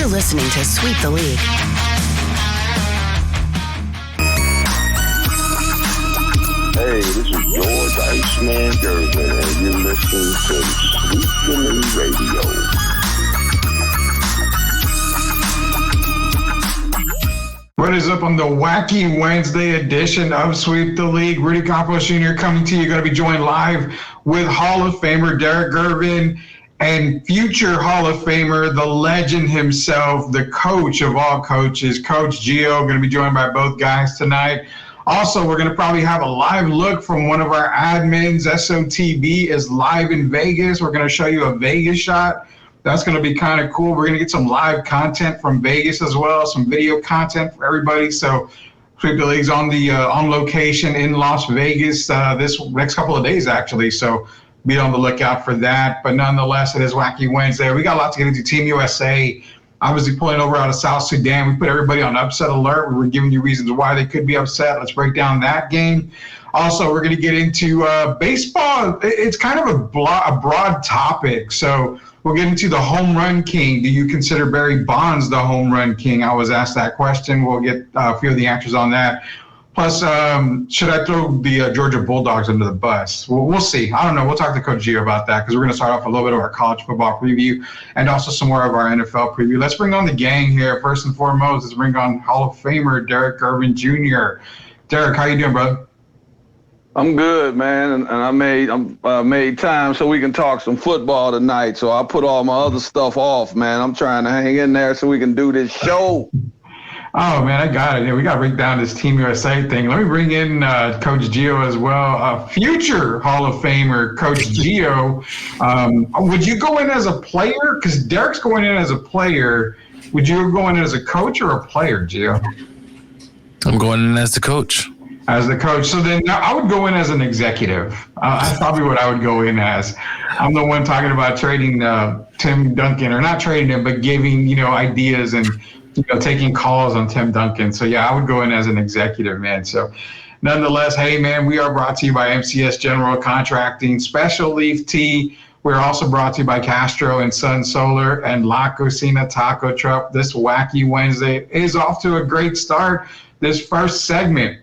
You're listening to Sweep the League. Hey, this is George Iceman Gervin, and you're listening to Sweep the League Radio. What is up on the Wacky Wednesday edition of Sweep the League? Rudy Campos Jr. coming to you. Going to be joined live with Hall of Famer Derek Gervin and future Hall of Famer, the legend himself, the coach of all coaches, Coach Gio. Going to be joined by both guys tonight. Also, we're going to probably have a live look from one of our admins. SOTB is live in Vegas. We're going to show you a Vegas shot. That's going to be kind of cool. We're going to get some live content from Vegas as well, some video content for everybody. So Sweep the League's on location in Las Vegas this next couple of days, actually. So be on the lookout for that. But nonetheless, it is Wacky Wednesday. We got a lot to get into. Team USA, obviously pulling over out of South Sudan. We put everybody on upset alert. We were giving you reasons why they could be upset. Let's break down that game. Also, we're going to get into baseball. It's kind of a broad topic. So we'll get into the home run king. Do you consider Barry Bonds the home run king? I was asked that question. We'll get a few of the answers on that. Plus, should I throw the Georgia Bulldogs under the bus? We'll see. I don't know. We'll talk to Coach Gio about that because we're going to start off a little bit of our college football preview and also some more of our NFL preview. Let's bring on the gang here. First and foremost, let's bring on Hall of Famer Derek Gervin Jr. Derek, how you doing, brother? I'm good, man, and I made time so we can talk some football tonight. So I put all my other stuff off, man. I'm trying to hang in there so we can do this show. Oh, man, I got it. Yeah, we got to break down this Team USA thing. Let me bring in Coach Gio as well, future Hall of Famer, Coach Gio. Would you go in as a player? Because Derek's going in as a player. Would you go in as a coach or a player, Gio? I'm going in as the coach. As the coach. So then I would go in as an executive. That's probably what I would go in as. I'm the one talking about trading Tim Duncan, or not trading him, but giving, ideas and, taking calls on Tim Duncan. So, yeah, I would go in as an executive, man. So, nonetheless, hey, man, we are brought to you by MCS General Contracting, Special Leaf Tea. We're also brought to you by Castro and Sun Solar and La Cocina Taco Truck. This Wacky Wednesday is off to a great start. This first segment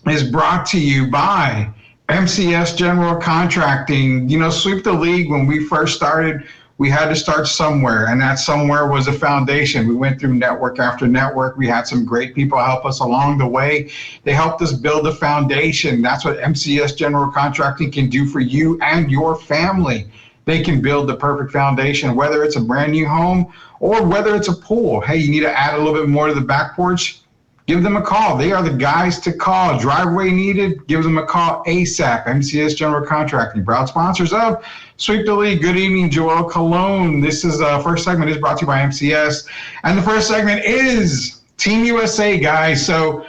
is brought to you by MCS General Contracting. Sweep the League, when we first started, we had to start somewhere, and that somewhere was a foundation. We went through network after network. We had some great people help us along the way. They helped us build a foundation. That's what MCS General Contracting can do for you and your family. They can build the perfect foundation, whether it's a brand new home or whether it's a pool. Hey, you need to add a little bit more to the back porch? Give them a call. They are the guys to call. Driveway needed? Give them a call ASAP. MCS General Contracting. Proud sponsors of Sweep the League. Good evening, Joel Colon. This is first segment is brought to you by MCS. And the first segment is Team USA, guys. So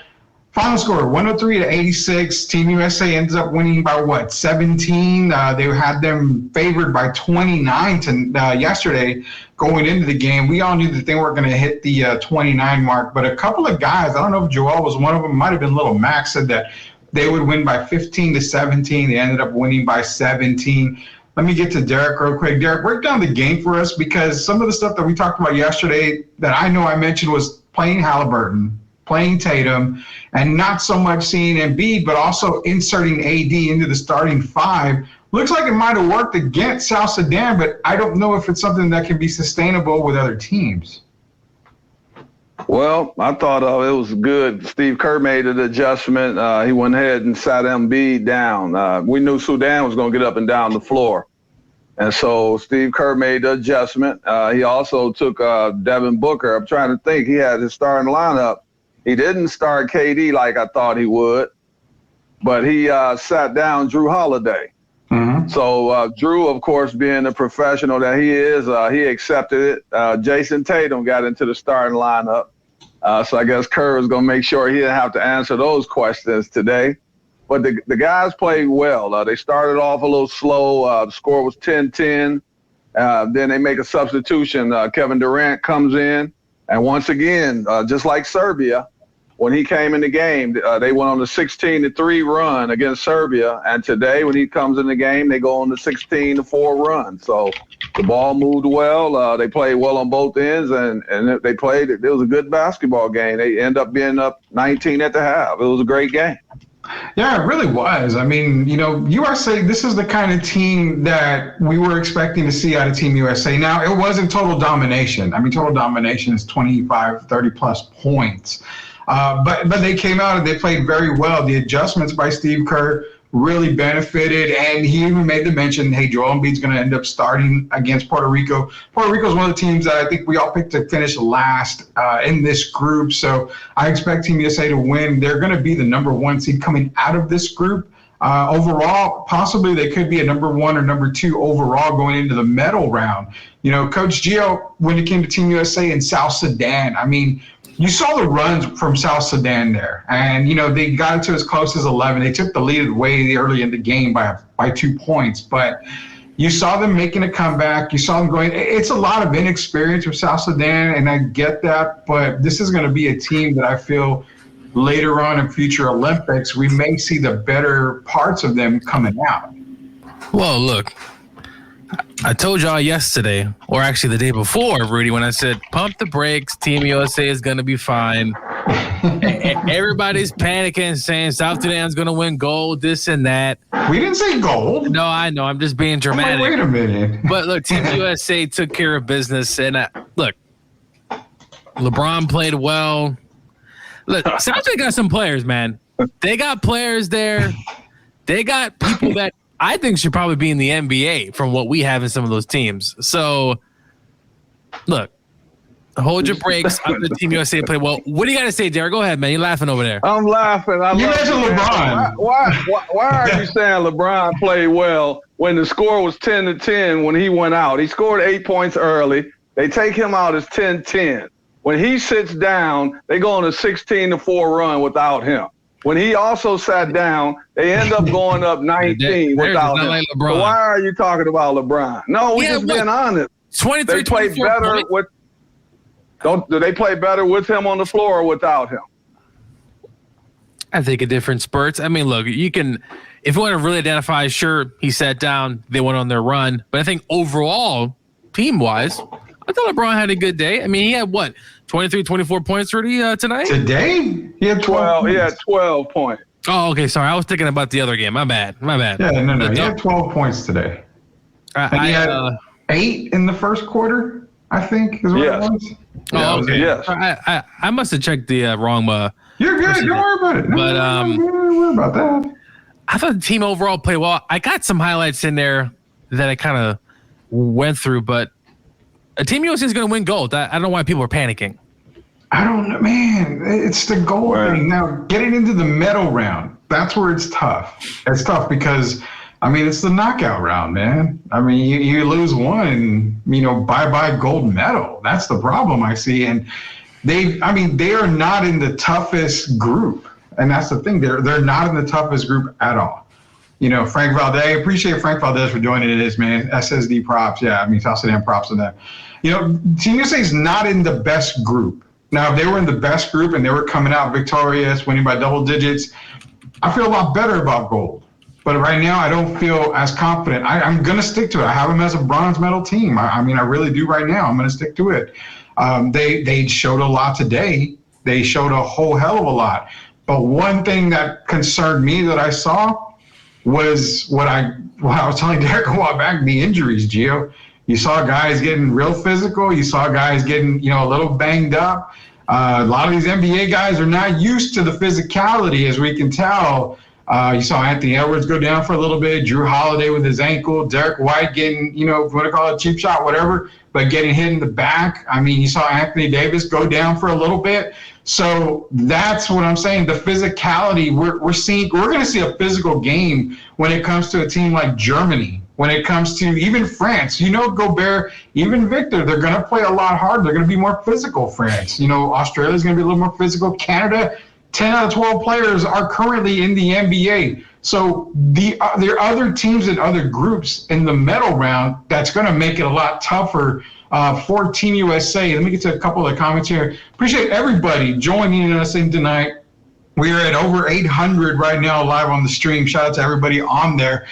final score, 103-86. Team USA ends up winning by, 17? They had them favored by 29 yesterday going into the game. We all knew that they weren't going to hit the 29 mark, but a couple of guys, I don't know if Joel was one of them, might have been Little Max, said that they would win by 15-17. They ended up winning by 17. Let me get to Derek real quick. Derek, break down the game for us, because some of the stuff that we talked about yesterday that I know I mentioned was playing Halliburton, playing Tatum, and not so much seeing Embiid, but also inserting AD into the starting five. Looks like it might have worked against South Sudan, but I don't know if it's something that can be sustainable with other teams. Well, I thought it was good. Steve Kerr made an adjustment. He went ahead and sat Embiid down. We knew Sudan was going to get up and down the floor. And so Steve Kerr made the adjustment. He also took Devin Booker. I'm trying to think. He had his starting lineup. He didn't start KD like I thought he would, but he sat down Drew Holiday. Mm-hmm. So Drew, of course, being the professional that he is, he accepted it. Jason Tatum got into the starting lineup. So I guess Kerr was going to make sure he didn't have to answer those questions today. But the guys played well. They started off a little slow. The score was 10-10. Then they make a substitution. Kevin Durant comes in. And once again, just like Serbia, when he came in the game, they went on the 16-3 run against Serbia. And today, when he comes in the game, they go on the 16-4 run. So the ball moved well. They played well on both ends, and they played. It was a good basketball game. They end up being up 19 at the half. It was a great game. Yeah, it really was. I mean, USA, this is the kind of team that we were expecting to see out of Team USA. Now, it wasn't total domination. I mean, total domination is 25, 30-plus points. But they came out and they played very well. The adjustments by Steve Kerr really benefited, and he even made the mention, hey, Joel Embiid's going to end up starting against Puerto Rico. Puerto Rico is one of the teams that I think we all picked to finish last in this group, so I expect Team USA to win. They're going to be the number 1 seed coming out of this group. Overall, possibly they could be a number 1 or number 2 overall going into the medal round. Coach Gio, when it came to Team USA in South Sudan, I mean, you saw the runs from South Sudan there, and, they got it to as close as 11. They took the lead way early in the game by 2 points, but you saw them making a comeback. You saw them going. It's a lot of inexperience with South Sudan, and I get that, but this is going to be a team that I feel later on in future Olympics, we may see the better parts of them coming out. Well, look, I told y'all yesterday, or actually the day before, Rudy, when I said, pump the brakes, Team USA is going to be fine. Everybody's panicking, saying South Sudan's going to win gold, this and that. We didn't say gold. No, I know. I'm just being dramatic. Wait a minute. But look, Team USA took care of business. And look, LeBron played well. Look, South Sudan got some players, man. They got players there. They got people that I think should probably be in the NBA from what we have in some of those teams. So, look, hold your brakes. I'm the Team USA play well. What do you got to say, Derek? Go ahead, man. You're laughing over there. I'm laughing. You mentioned LeBron. Why are you saying LeBron played well when the score was 10-10 when he went out? He scored 8 points early. They take him out as 10-10. When he sits down, they go on a 16-4 run without him. When he also sat down, they end up going up 19 without him. Like so why are you talking about LeBron? No, we're just being honest. 23, they play better with. Do they play better with him on the floor or without him? I think in different spurts. I mean, look, you can, if you want to really identify, sure, he sat down, they went on their run. But I think overall, team-wise, I thought LeBron had a good day. I mean, he had what, 23, 24 points, Rudy, tonight? Today? He had 12 He had 12 points. Oh, okay, sorry. I was thinking about the other game. My bad. Yeah, no. He had 12 points today. And he had 8 in the first quarter, I think, is what it was. Oh, okay. Yes. I must have checked the wrong. You're good. Don't worry about it. Don't worry about that. I thought the team overall played well. I got some highlights in there that I kind of went through, but a Team USA is going to win gold. I don't know why people are panicking. I don't know, man. It's the gold thing. Now, getting into the medal round, that's where it's tough. It's tough because, I mean, it's the knockout round, man. I mean, you lose one, bye-bye gold medal. That's the problem I see. And they are not in the toughest group. And that's the thing. They're not in the toughest group at all. Frank Valdez, I appreciate Frank Valdez for joining this, man. SSD props. Yeah, I mean, South Sudan props to them. Team USA is not in the best group. Now, if they were in the best group and they were coming out victorious, winning by double digits, I feel a lot better about gold. But right now, I don't feel as confident. I'm going to stick to it. I have them as a bronze medal team. I really do right now. I'm going to stick to it. They showed a lot today. They showed a whole hell of a lot. But one thing that concerned me that I saw was what I was telling Derek a while back, the injuries, Gio. You saw guys getting real physical. You saw guys getting, a little banged up. A lot of these NBA guys are not used to the physicality, as we can tell. You saw Anthony Edwards go down for a little bit, Drew Holiday with his ankle, Derek White getting, if you want to call it a cheap shot, whatever, but getting hit in the back. I mean, you saw Anthony Davis go down for a little bit. So that's what I'm saying. The physicality, we're going to see a physical game when it comes to a team like Germany. When it comes to even France, Gobert, even Victor, they're going to play a lot harder. They're going to be more physical, France. Australia's going to be a little more physical. Canada, 10 out of 12 players are currently in the NBA. So there are other teams and other groups in the medal round that's going to make it a lot tougher for Team USA. Let me get to a couple of comments here. Appreciate everybody joining us in tonight. We are at over 800 right now live on the stream. Shout out to everybody on there.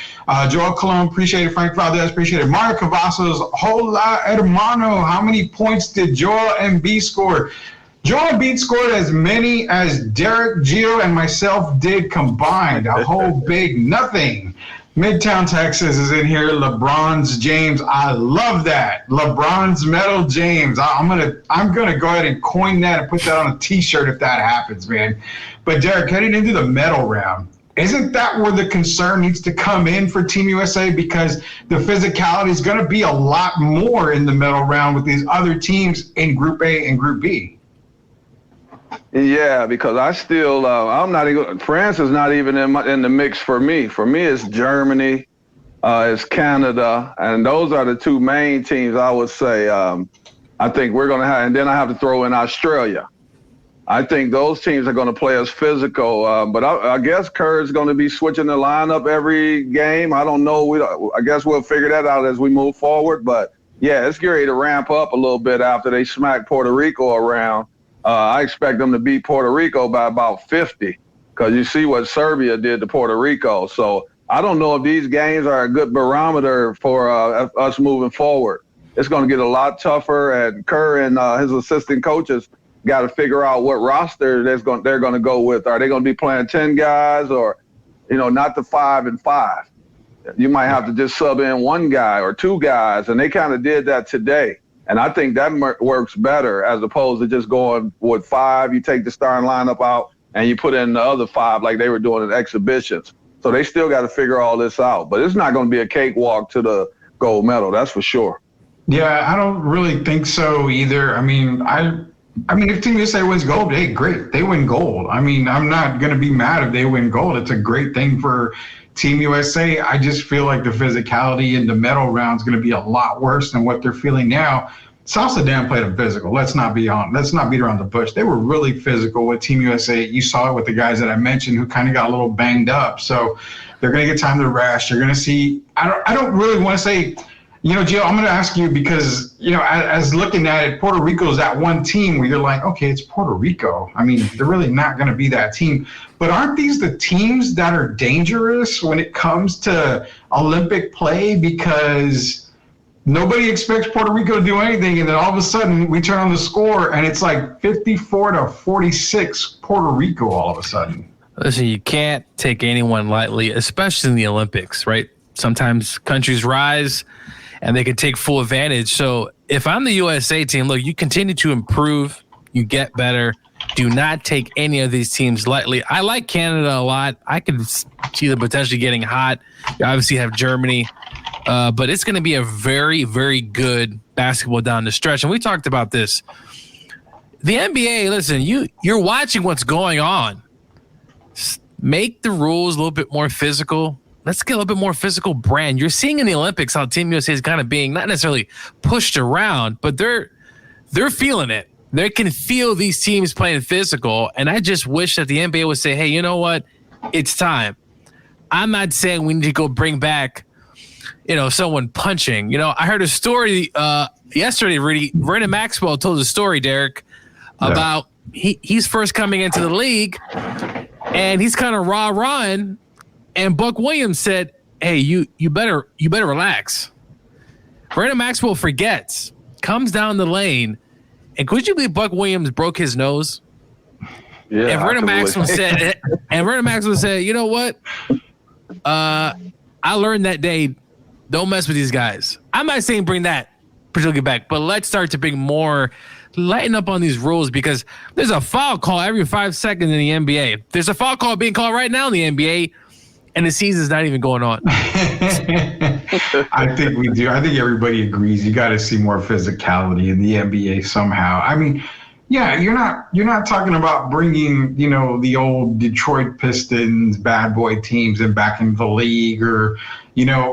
Joel Colon, appreciate it. Frank Valdez, appreciate it. Mario Cavazos, hola hermano. How many points did Joel Embiid score? Joel Embiid scored as many as Derek, Gio, and myself did combined. A whole big nothing. Midtown Texas is in here. LeBron's James. I love that. LeBron's Medal James. I'm gonna go ahead and coin that and put that on a T-shirt if that happens, man. But Derek, heading into the medal round, isn't that where the concern needs to come in for Team USA? Because the physicality is going to be a lot more in the medal round with these other teams in Group A and Group B. Yeah, because I still, I'm not even, France is not even in the mix for me. For me, it's Germany, it's Canada, and those are the two main teams I would say I think we're going to have. And then I have to throw in Australia. I think those teams are going to play us physical, but I guess Kerr's going to be switching the lineup every game. I don't know. I guess we'll figure that out as we move forward. But, yeah, it's getting to ramp up a little bit after they smack Puerto Rico around. I expect them to beat Puerto Rico by about 50 because you see what Serbia did to Puerto Rico. So I don't know if these games are a good barometer for us moving forward. It's going to get a lot tougher, and Kerr and his assistant coaches got to figure out what roster they're going to go with. Are they going to be playing 10 guys or, not the 5 and 5? You might have to just sub in one guy or two guys, and they kind of did that today. And I think that works better as opposed to just going with 5. You take the starting lineup out and you put in the other 5 like they were doing in exhibitions. So they still got to figure all this out. But it's not going to be a cakewalk to the gold medal, that's for sure. Yeah, I don't really think so either. I mean, if Team USA wins gold, hey, great. They win gold. I mean, I'm not going to be mad if they win gold. It's a great thing for Team USA. I just feel like the physicality in the medal round is going to be a lot worse than what they're feeling now. South Sudan played them physical. Let's not beat around the bush. They were really physical with Team USA. You saw it with the guys that I mentioned who kind of got a little banged up. So they're going to get time to rest. You're going to see. I don't really want to say. Gio, I'm going to ask you because, as looking at it, Puerto Rico is that one team where you're like, okay, it's Puerto Rico. I mean, they're really not going to be that team. But aren't these the teams that are dangerous when it comes to Olympic play? Because nobody expects Puerto Rico to do anything, and then all of a sudden we turn on the score, and it's like 54-46 Puerto Rico all of a sudden. Listen, you can't take anyone lightly, especially in the Olympics, right? Sometimes countries rise and they can take full advantage. So if I'm the USA team, look, you continue to improve, you get better. Do not take any of these teams lightly. I like Canada a lot. I can see them potentially getting hot. You obviously have Germany, but it's going to be a very, very good basketball down the stretch. And we talked about this. The NBA, listen, you're watching what's going on. Make the rules a little bit more physical. Let's get a little bit more physical brand. You're seeing in the Olympics how Team USA is kind of being not necessarily pushed around, but they're feeling it. They can feel these teams playing physical, and I just wish that the NBA would say, hey, you know what? It's time. I'm not saying we need to go bring back, someone punching. I heard a story yesterday, really. Vernon Maxwell told a story, Derek, about he's first coming into the league, and he's kind of rah-rahing. And Buck Williams said, hey, you better relax. Vernon Maxwell forgets, comes down the lane, and could you believe Buck Williams broke his nose? Yeah. And Vernon Maxwell said, you know what? I learned that day, don't mess with these guys. I'm not saying bring that particularly back, but let's start to bring more, lighten up on these rules because there's a foul call every 5 seconds in the NBA. There's a foul call being called right now in the NBA. And the season's not even going on. I think we do. I think everybody agrees. You got to see more physicality in the NBA somehow. I mean, yeah, you're not talking about bringing, the old Detroit Pistons bad boy teams and back into the league or,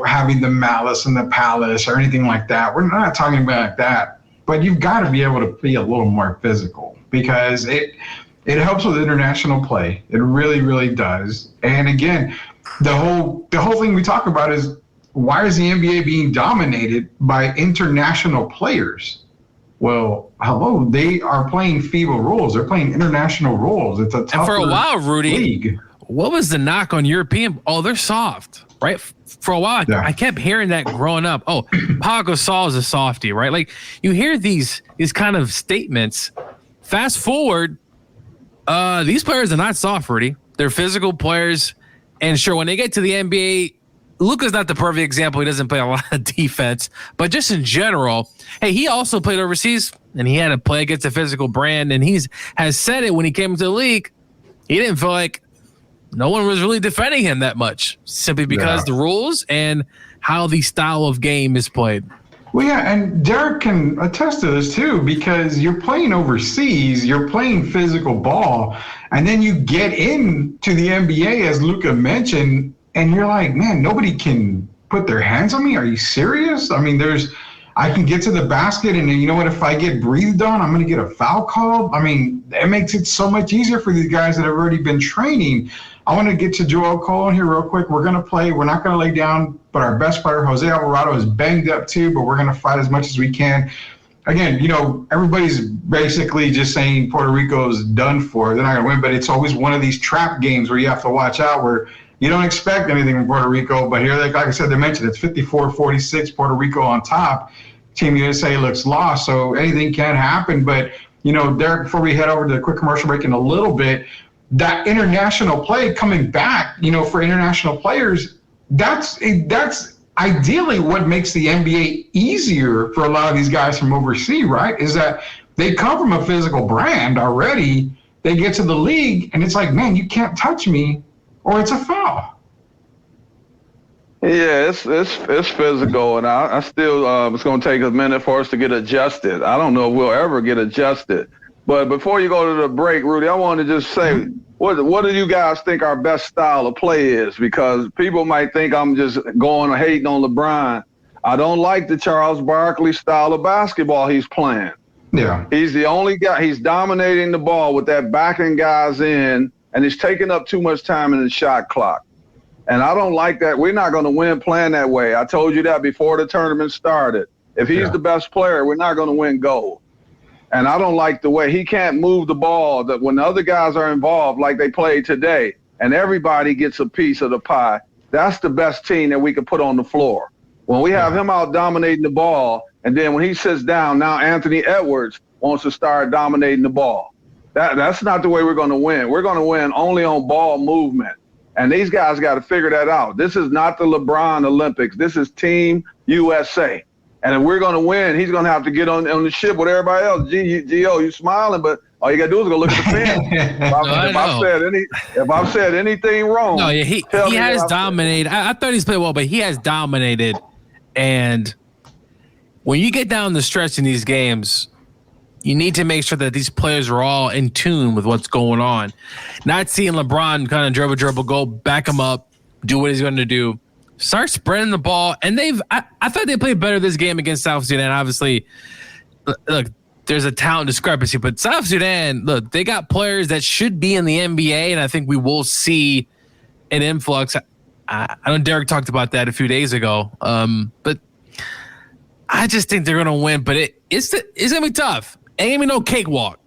having the Malice and the Palace or anything like that. We're not talking about that. But you've got to be able to be a little more physical because it helps with international play. It really, really does. And again, the whole thing we talk about is, why is the NBA being dominated by international players? Well, hello, they are playing FIBA rules. They're playing international rules. It's a tougher and for a while, Rudy, league. What was the knock on European? Oh, they're soft, right? For a while, I kept hearing that growing up. Oh, Pau Gasol is a softie, right? Like, you hear these kind of statements. Fast forward, these players are not soft, Rudy. They're physical players. And sure, when they get to the NBA, Luka's not the perfect example. He doesn't play a lot of defense. But just in general, hey, he also played overseas, and he had to play against a physical brand. And has said it when he came into the league. He didn't feel like no one was really defending him that much, simply because the rules and how the style of game is played. Well, yeah, and Derek can attest to this too, because you're playing overseas, you're playing physical ball, and then you get into the NBA, as Luka mentioned, and you're like, man, nobody can put their hands on me. Are you serious? I mean, I can get to the basket, and you know what? If I get breathed on, I'm going to get a foul call. I mean, it makes it so much easier for these guys that have already been training. I want to get to Joel Cole here real quick. We're going to play. We're not going to lay down, but our best player, Jose Alvarado, is banged up too, but we're going to fight as much as we can. Again, everybody's basically just saying Puerto Rico's done for. They're not going to win, but it's always one of these trap games where you have to watch out, where you don't expect anything from Puerto Rico, but here, like I said, they mentioned it's 54-46, Puerto Rico on top. Team USA looks lost, so anything can happen. But, Derek, before we head over to the quick commercial break in a little bit, that international play coming back, for international players, that's ideally what makes the NBA easier for a lot of these guys from overseas, right? Is that they come from a physical brand already. They get to the league, and it's like, man, you can't touch me, or it's a foul. Yeah, it's physical, and I still it's going to take a minute for us to get adjusted. I don't know if we'll ever get adjusted. But before you go to the break, Rudy, I want to just say, what do you guys think our best style of play is? Because people might think I'm just going or hating on LeBron. I don't like the Charles Barkley style of basketball he's playing. Yeah. He's the only guy. He's dominating the ball with that backing guys in, and he's taking up too much time in the shot clock. And I don't like that. We're not going to win playing that way. I told you that before the tournament started. If he's the best player, we're not going to win gold. And I don't like the way he can't move the ball, that when the other guys are involved like they played today and everybody gets a piece of the pie, that's the best team that we can put on the floor. When we have him out dominating the ball, and then when he sits down, now Anthony Edwards wants to start dominating the ball. That's not the way we're going to win. We're going to win only on ball movement. And these guys got to figure that out. This is not the LeBron Olympics. This is Team USA. And if we're going to win, he's going to have to get on the ship with everybody else. G.O., you smiling, but all you got to do is go look at the film. If I've said anything wrong, no, yeah, he has dominated. I thought he's played well, but he has dominated. And when you get down the stretch in these games, you need to make sure that these players are all in tune with what's going on. Not seeing LeBron kind of dribble, go back him up, do what he's going to do. Start spreading the ball. And I thought they played better this game against South Sudan. Obviously, look, there's a talent discrepancy, but South Sudan, look, they got players that should be in the NBA, and I think we will see an influx. I know Derek talked about that a few days ago, but I just think they're going to win. But it's going to be tough. Ain't going to be no cakewalk.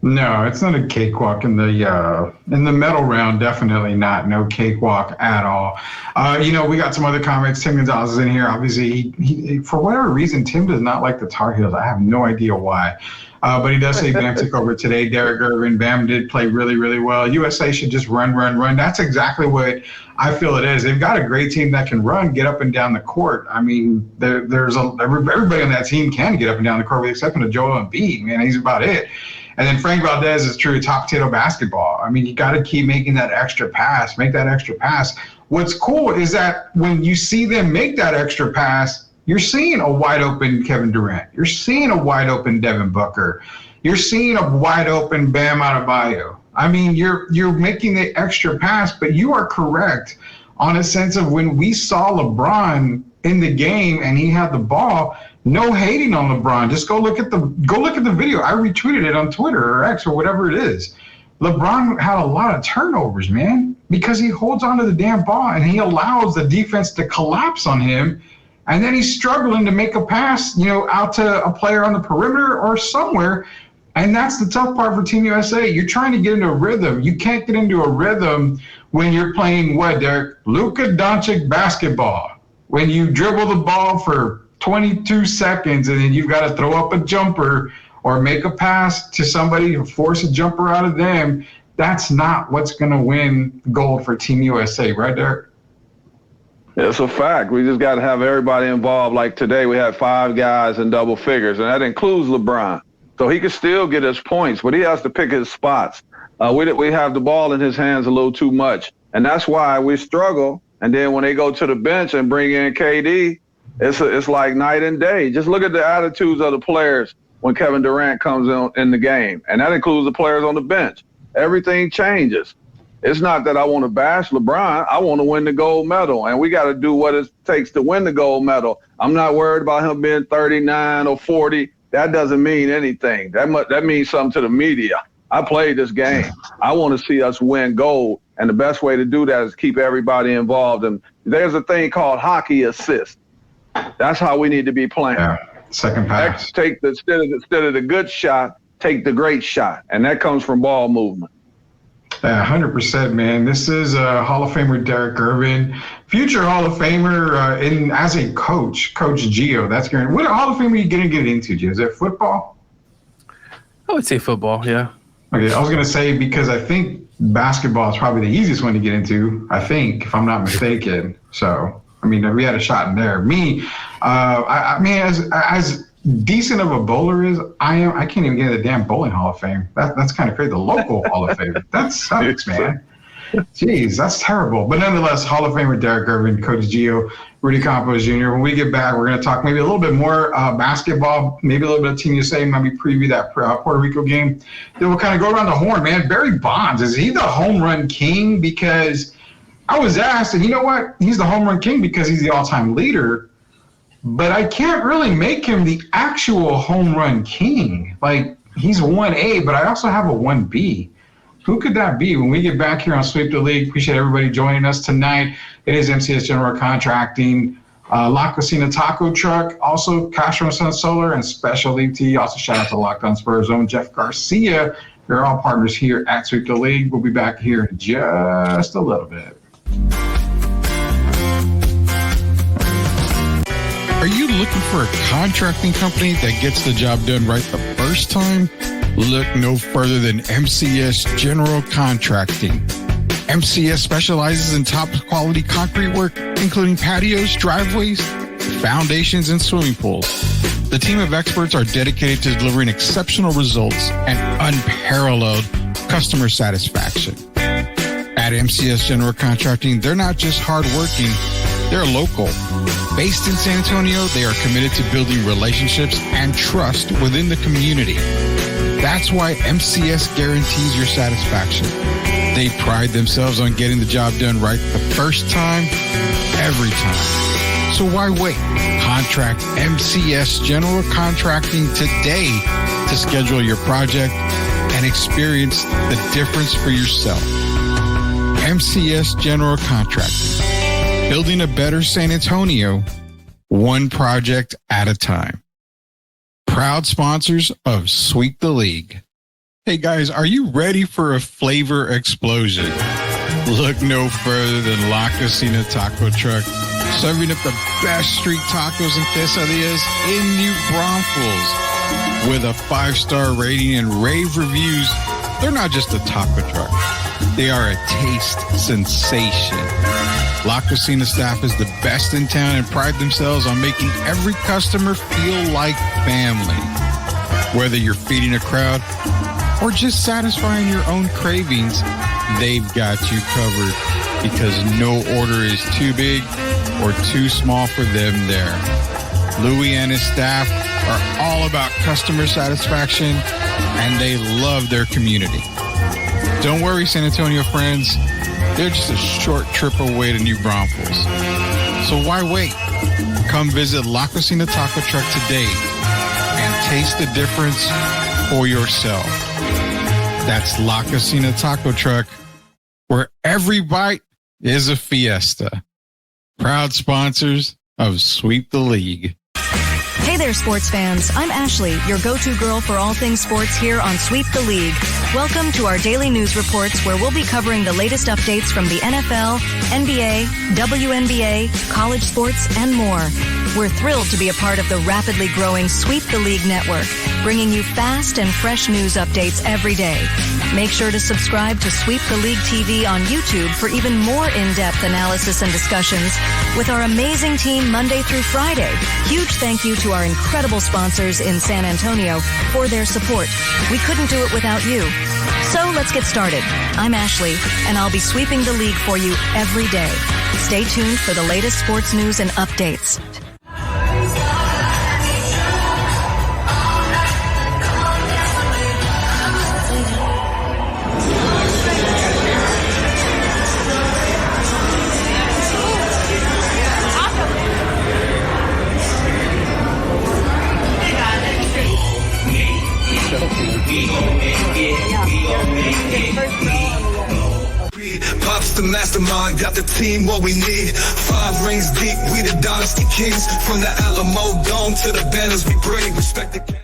No, it's not a cakewalk in the medal round. Definitely not. No cakewalk at all. We got some other comments. Tim Gonzalez is in here. Obviously, he for whatever reason, Tim does not like the Tar Heels. I have no idea why. But he does say Bam took over today. Derek Irvin, Bam did play really, really well. USA should just run. That's exactly what I feel it is. They've got a great team that can run, get up and down the court. I mean, everybody on that team can get up and down the court, with the exception of Joel Embiid. Man, he's about it. And then Frank Valdez is true top potato basketball. I mean, you got to keep making that extra pass. Make that extra pass. What's cool is that when you see them make that extra pass, you're seeing a wide open Kevin Durant. You're seeing a wide open Devin Booker. You're seeing a wide open Bam Adebayo. I mean, you're making the extra pass, but you are correct on a sense of when we saw LeBron in the game and he had the ball. No hating on LeBron. Just go look at the video. I retweeted it on Twitter or X or whatever it is. LeBron had a lot of turnovers, man. because he holds onto the damn ball and he allows the defense to collapse on him. And then he's struggling to make a pass, out to a player on the perimeter or somewhere. And that's the tough part for Team USA. You're trying to get into a rhythm. You can't get into a rhythm when you're playing Derek? Luka Doncic basketball. When you dribble the ball for 22 seconds and then you've got to throw up a jumper or make a pass to somebody and force a jumper out of them, that's not what's going to win gold for Team USA, right, Derek? It's a fact. We just got to have everybody involved. Like today, we had 5 guys in double figures, and that includes LeBron. So he can still get his points, but he has to pick his spots. We have the ball in his hands a little too much, and that's why we struggle. And then when they go to the bench and bring in KD, it's like night and day. Just look at the attitudes of the players when Kevin Durant comes in the game, and that includes the players on the bench. Everything changes. It's not that I want to bash LeBron. I want to win the gold medal, and we got to do what it takes to win the gold medal. I'm not worried about him being 39 or 40. That doesn't mean anything. That means something to the media. I played this game. I want to see us win gold, and the best way to do that is keep everybody involved. And there's a thing called hockey assist. That's how we need to be playing. Yeah. Second pass. Instead of the good shot, take the great shot, and that comes from ball movement. 100%, man. This is Hall of Famer Derek Irvin, future Hall of Famer as a coach, Coach Gio. That's great. What Hall of Fame are you going to get into, Gio? Is it football? I would say football, yeah. Okay, I was going to say because I think basketball is probably the easiest one to get into, I think, if I'm not mistaken. So, I mean, we had a shot in there. I mean, as decent of a bowler is, I can't even get in the damn bowling Hall of Fame. That's kind of crazy. The local Hall of Fame. That sucks, man. Jeez, that's terrible. But nonetheless, Hall of Famer Derek Irvin, Coach Gio, Rudy Campos Jr. When we get back, we're going to talk maybe a little bit more basketball, maybe a little bit of Team USA, maybe preview that Puerto Rico game. Then we'll kind of go around the horn, man. Barry Bonds, is he the home run king? Because I was asked, and you know what? He's the home run king because he's the all-time leader. But I can't really make him the actual home run king. Like, he's 1A, but I also have a 1B. Who could that be? When we get back here on Sweep the League, appreciate everybody joining us tonight. It is MCS General Contracting, La Cocina Taco Truck, also Castro & Son Solar, and Special League Tea. Also, shout out to Locked On Spurs Zone, Jeff Garcia. They're all partners here at Sweep the League. We'll be back here in just a little bit. Are you looking for a contracting company that gets the job done right the first time? Look no further than MCS General Contracting. MCS specializes in top quality concrete work, including patios, driveways, foundations, and swimming pools. The team of experts are dedicated to delivering exceptional results and unparalleled customer satisfaction. At MCS General Contracting, they're not just hardworking, they're local. Based in San Antonio, they are committed to building relationships and trust within the community. That's why MCS guarantees your satisfaction. They pride themselves on getting the job done right the first time, every time. So why wait? Contract MCS General Contracting today to schedule your project and experience the difference for yourself. MCS General Contracting. Building a better San Antonio, one project at a time. Proud sponsors of Sweep the League. Hey guys, are you ready for a flavor explosion? Look no further than La Cocina Taco Truck, serving up the best street tacos and quesadillas in New Braunfels. With a 5-star rating and rave reviews, they're not just a taco truck. They are a taste sensation. La Cocina staff is the best in town and pride themselves on making every customer feel like family. Whether you're feeding a crowd or just satisfying your own cravings, they've got you covered because no order is too big or too small for them there. Louis and his staff are all about customer satisfaction and they love their community. Don't worry, San Antonio friends. They're just a short trip away to New Braunfels. So why wait? Come visit La Cocina Taco Truck today and taste the difference for yourself. That's La Cocina Taco Truck, where Every bite is a fiesta. Proud sponsors of Sweep the League. Hey there, sports fans. I'm Ashley, your go-to girl for all things sports here on Sweep the League. Welcome to our daily news reports where we'll be covering the latest updates from the NFL, NBA, WNBA, college sports, and more. We're thrilled to be a part of the rapidly growing Sweep the League network, bringing you fast and fresh news updates every day. Make sure to subscribe to Sweep the League TV on YouTube for even more in-depth analysis and discussions with our amazing team Monday through Friday. Huge thank you to our incredible sponsors in San Antonio for their support. We couldn't do it without you. So let's get started. I'm Ashley, and I'll be sweeping the league for you every day. Stay tuned for the latest sports news and updates. Pops the mastermind, got the team what we need. 5 rings deep, we the dynasty kings. From the Alamo Dome to the banners we bring. Respect the king.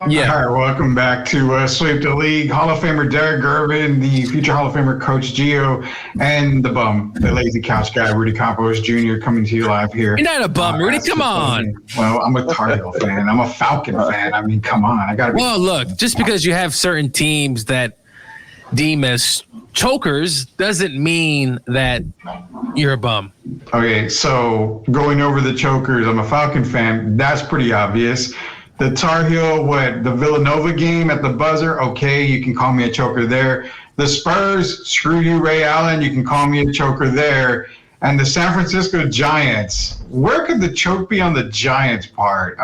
Yeah. All right, welcome back to Sweep the League. Hall of Famer Derek Gervin, the future Hall of Famer Coach Gio, and the bum, the lazy couch guy, Rudy Campos Jr. coming to you live here. You're not a bum, Rudy. Come on. Well, I'm a Tar Heel fan. I'm a Falcon fan. I mean, come on. I got to be. Well, look, just because you have certain teams that deem as chokers doesn't mean that you're a bum. Okay, so going over the chokers, I'm a Falcon fan. That's pretty obvious. The Tar Heel, the Villanova game at the buzzer, okay, you can call me a choker there. The Spurs, screw you, Ray Allen, you can call me a choker there. And the San Francisco Giants, where could the choke be on the Giants part?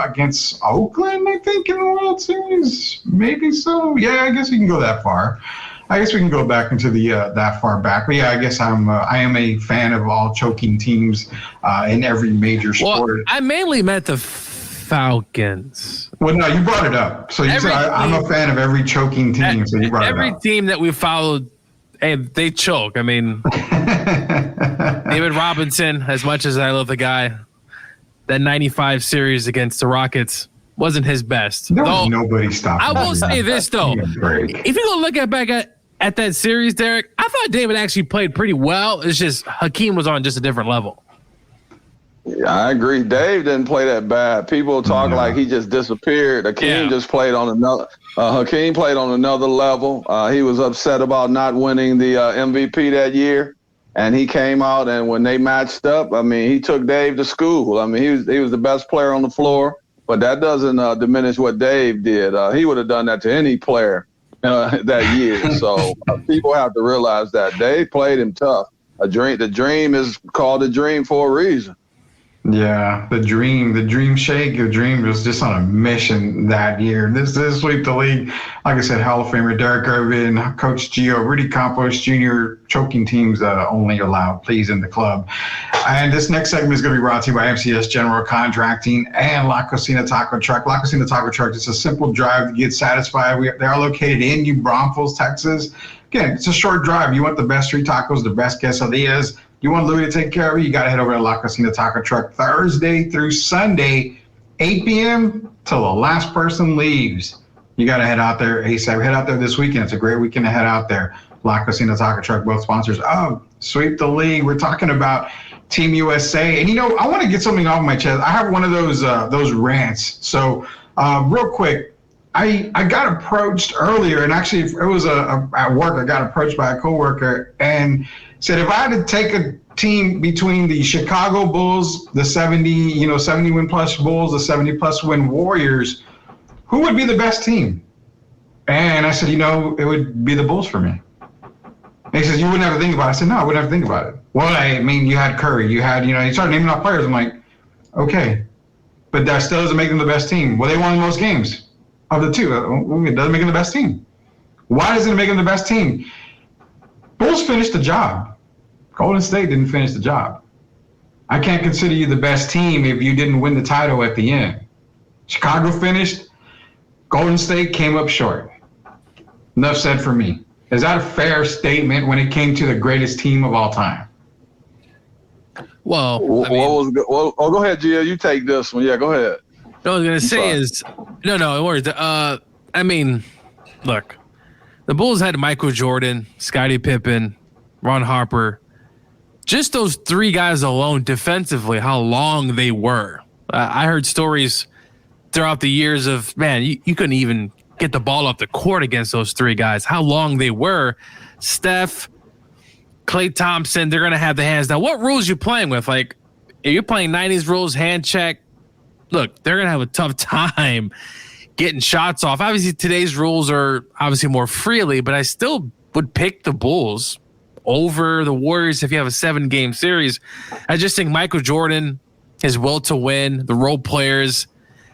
Against Oakland, I think, in the World Series? Maybe so. Yeah, I guess you can go that far. I guess we can go back into the that far back. But yeah, I guess I am a fan of all choking teams in every major sport. Well, I mainly meant the Falcons. Well, no, you brought it up. So you said I'm a fan of every choking team. So you brought it up. Every team that we followed, hey, they choke. I mean, David Robinson, as much as I love the guy, that 95 series against the Rockets wasn't his best. There was nobody stopping. I will say this, though. If you go look back at that series, Derek, I thought David actually played pretty well. It's just Hakeem was on just a different level. Yeah, I agree. Dave didn't play that bad. People talk like he just disappeared. Hakeem just played on another. Hakeem played on another level. He was upset about not winning the MVP that year, and he came out and when they matched up, I mean, he took Dave to school. I mean, he was the best player on the floor, but that doesn't diminish what Dave did. He would have done that to any player that year. So people have to realize that Dave played him tough. The dream is called a dream for a reason. Yeah, the dream shake. Your dream was just on a mission that year. This is Sweep the League. Like I said, Hall of Famer Derek Gervin, Coach Gio, Rudy Campos Jr., choking teams only allowed, please, in the club. And this next segment is going to be brought to you by MCS General Contracting and La Cocina Taco Truck. La Cocina Taco Truck, it's a simple drive to get satisfied. They are located in New Braunfels, Texas. Again, it's a short drive. You want the best street tacos, the best quesadillas. You want Louis to take care of you, you got to head over to La Cocina Taco Truck Thursday through Sunday, 8 p.m. till the last person leaves. You got to head out there ASAP. Head out there this weekend. It's a great weekend to head out there. La Cocina Taco Truck, both sponsors of Sweep the League. We're talking about Team USA. And, I want to get something off my chest. I have one of those rants. So real quick, I got approached earlier, and actually it was at work. I got approached by a coworker and said if I had to take a team between the Chicago Bulls, the 70 win plus Bulls, the 70 plus win Warriors, who would be the best team? And I said, it would be the Bulls for me. And he says, you wouldn't have to think about it. I said, no, I wouldn't have to think about it. Well, I mean, you had Curry, you started naming off players. I'm like, okay, but that still doesn't make them the best team. Well, they won the most games of the two. It doesn't make them the best team. Why doesn't it make them the best team? Bulls finished the job. Golden State didn't finish the job. I can't consider you the best team if you didn't win the title at the end. Chicago finished. Golden State came up short. Enough said for me. Is that a fair statement when it came to the greatest team of all time? Well, go ahead, Gio. You take this one. Yeah, go ahead. what I was going to say is, no worries. I mean, look, the Bulls had Michael Jordan, Scottie Pippen, Ron Harper. Just those three guys alone defensively, how long they were. I heard stories throughout the years of, man, you couldn't even get the ball off the court against those three guys, how long they were. Steph, Klay Thompson, they're going to have the hands. Now, what rules you playing with? Like, if you're playing 90s rules, hand check, look, they're going to have a tough time getting shots off. Obviously, today's rules are obviously more freely, but I still would pick the Bulls over the Warriors if you have a 7-game series. I just think Michael Jordan, his will to win, the role players.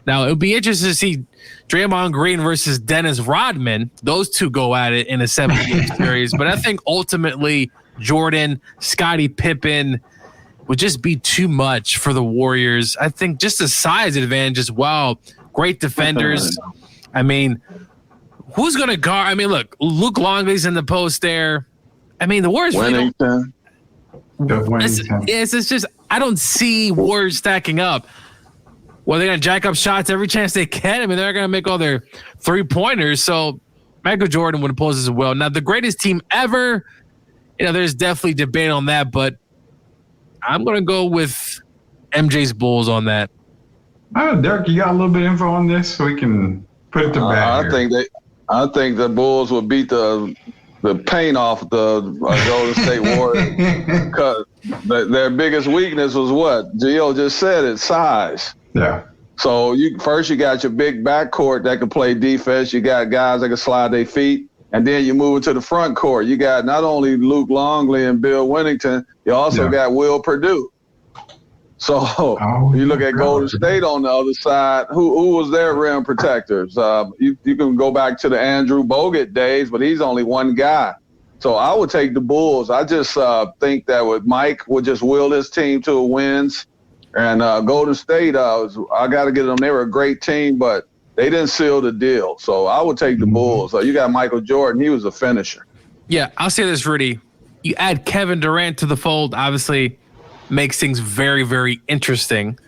Now, it would be interesting to see Draymond Green versus Dennis Rodman. Those two go at it in a 7-game series. But I think ultimately Jordan, Scottie Pippen would just be too much for the Warriors. I think just the size advantage as well. Great defenders. I mean, who's going to guard? I mean, look, Luke Longley's in the post there. I mean, the Warriors. It's just I don't see Warriors stacking up. Well, they're going to jack up shots every chance they can. I mean, they're going to make all their 3-pointers. So Michael Jordan would oppose as well. Now, the greatest team ever, there's definitely debate on that, but I'm going to go with MJ's Bulls on that. Derek, you got a little bit of info on this so we can put it to bed. I think the Bulls will beat the paint off the Golden State Warriors because their biggest weakness was what Gio just said. It's size. Yeah. So you got your big backcourt that can play defense. You got guys that can slide their feet, and then you move into the front court. You got not only Luke Longley and Bill Wennington, you also got Will Perdue. So you look at Golden State on the other side. Who was their rim protectors? You can go back to the Andrew Bogut days, but he's only one guy. So I would take the Bulls. I just think that with Mike would just will his team to wins. And Golden State, I got to give them. They were a great team, but they didn't seal the deal. So I would take the Bulls. You got Michael Jordan. He was a finisher. Yeah, I'll say this, Rudy. You add Kevin Durant to the fold, obviously makes things very, very interesting.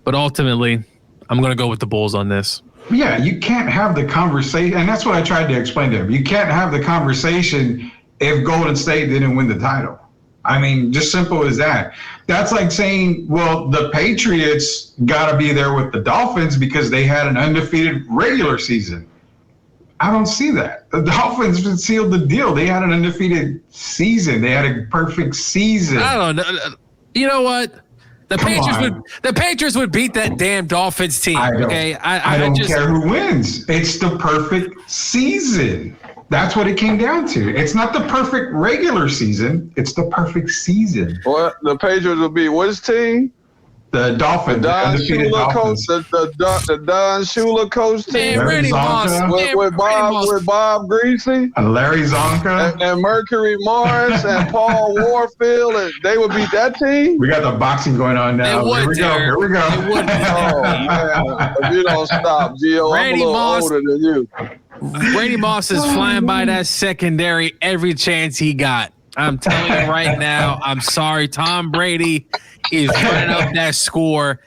But ultimately, I'm going to go with the Bulls on this. Yeah, you can't have the conversation. And that's what I tried to explain to him. You can't have the conversation if Golden State didn't win the title. I mean, just simple as that. That's like saying, well, the Patriots got to be there with the Dolphins because they had an undefeated regular season. I don't see that. The Dolphins sealed the deal. They had an undefeated season. They had a perfect season. I don't know. You know what? The Patriots would beat that damn Dolphins team. I don't care who wins. It's the perfect season. That's what it came down to. It's not the perfect regular season. It's the perfect season. Well, the Patriots will be which team? The Dolphins. The Don Shula coach. The Don Shula coach team. Man, Randy Moss. With Bob Greasy. And Larry Zonka. And Mercury Morris and Paul Warfield. And they would beat that team. We got the boxing going on now. Here we go. Oh, man. If you don't stop, Gio, I'm a little older than you. Randy Moss is flying by that secondary every chance he got. I'm telling you right now, I'm sorry. Tom Brady is running up that score.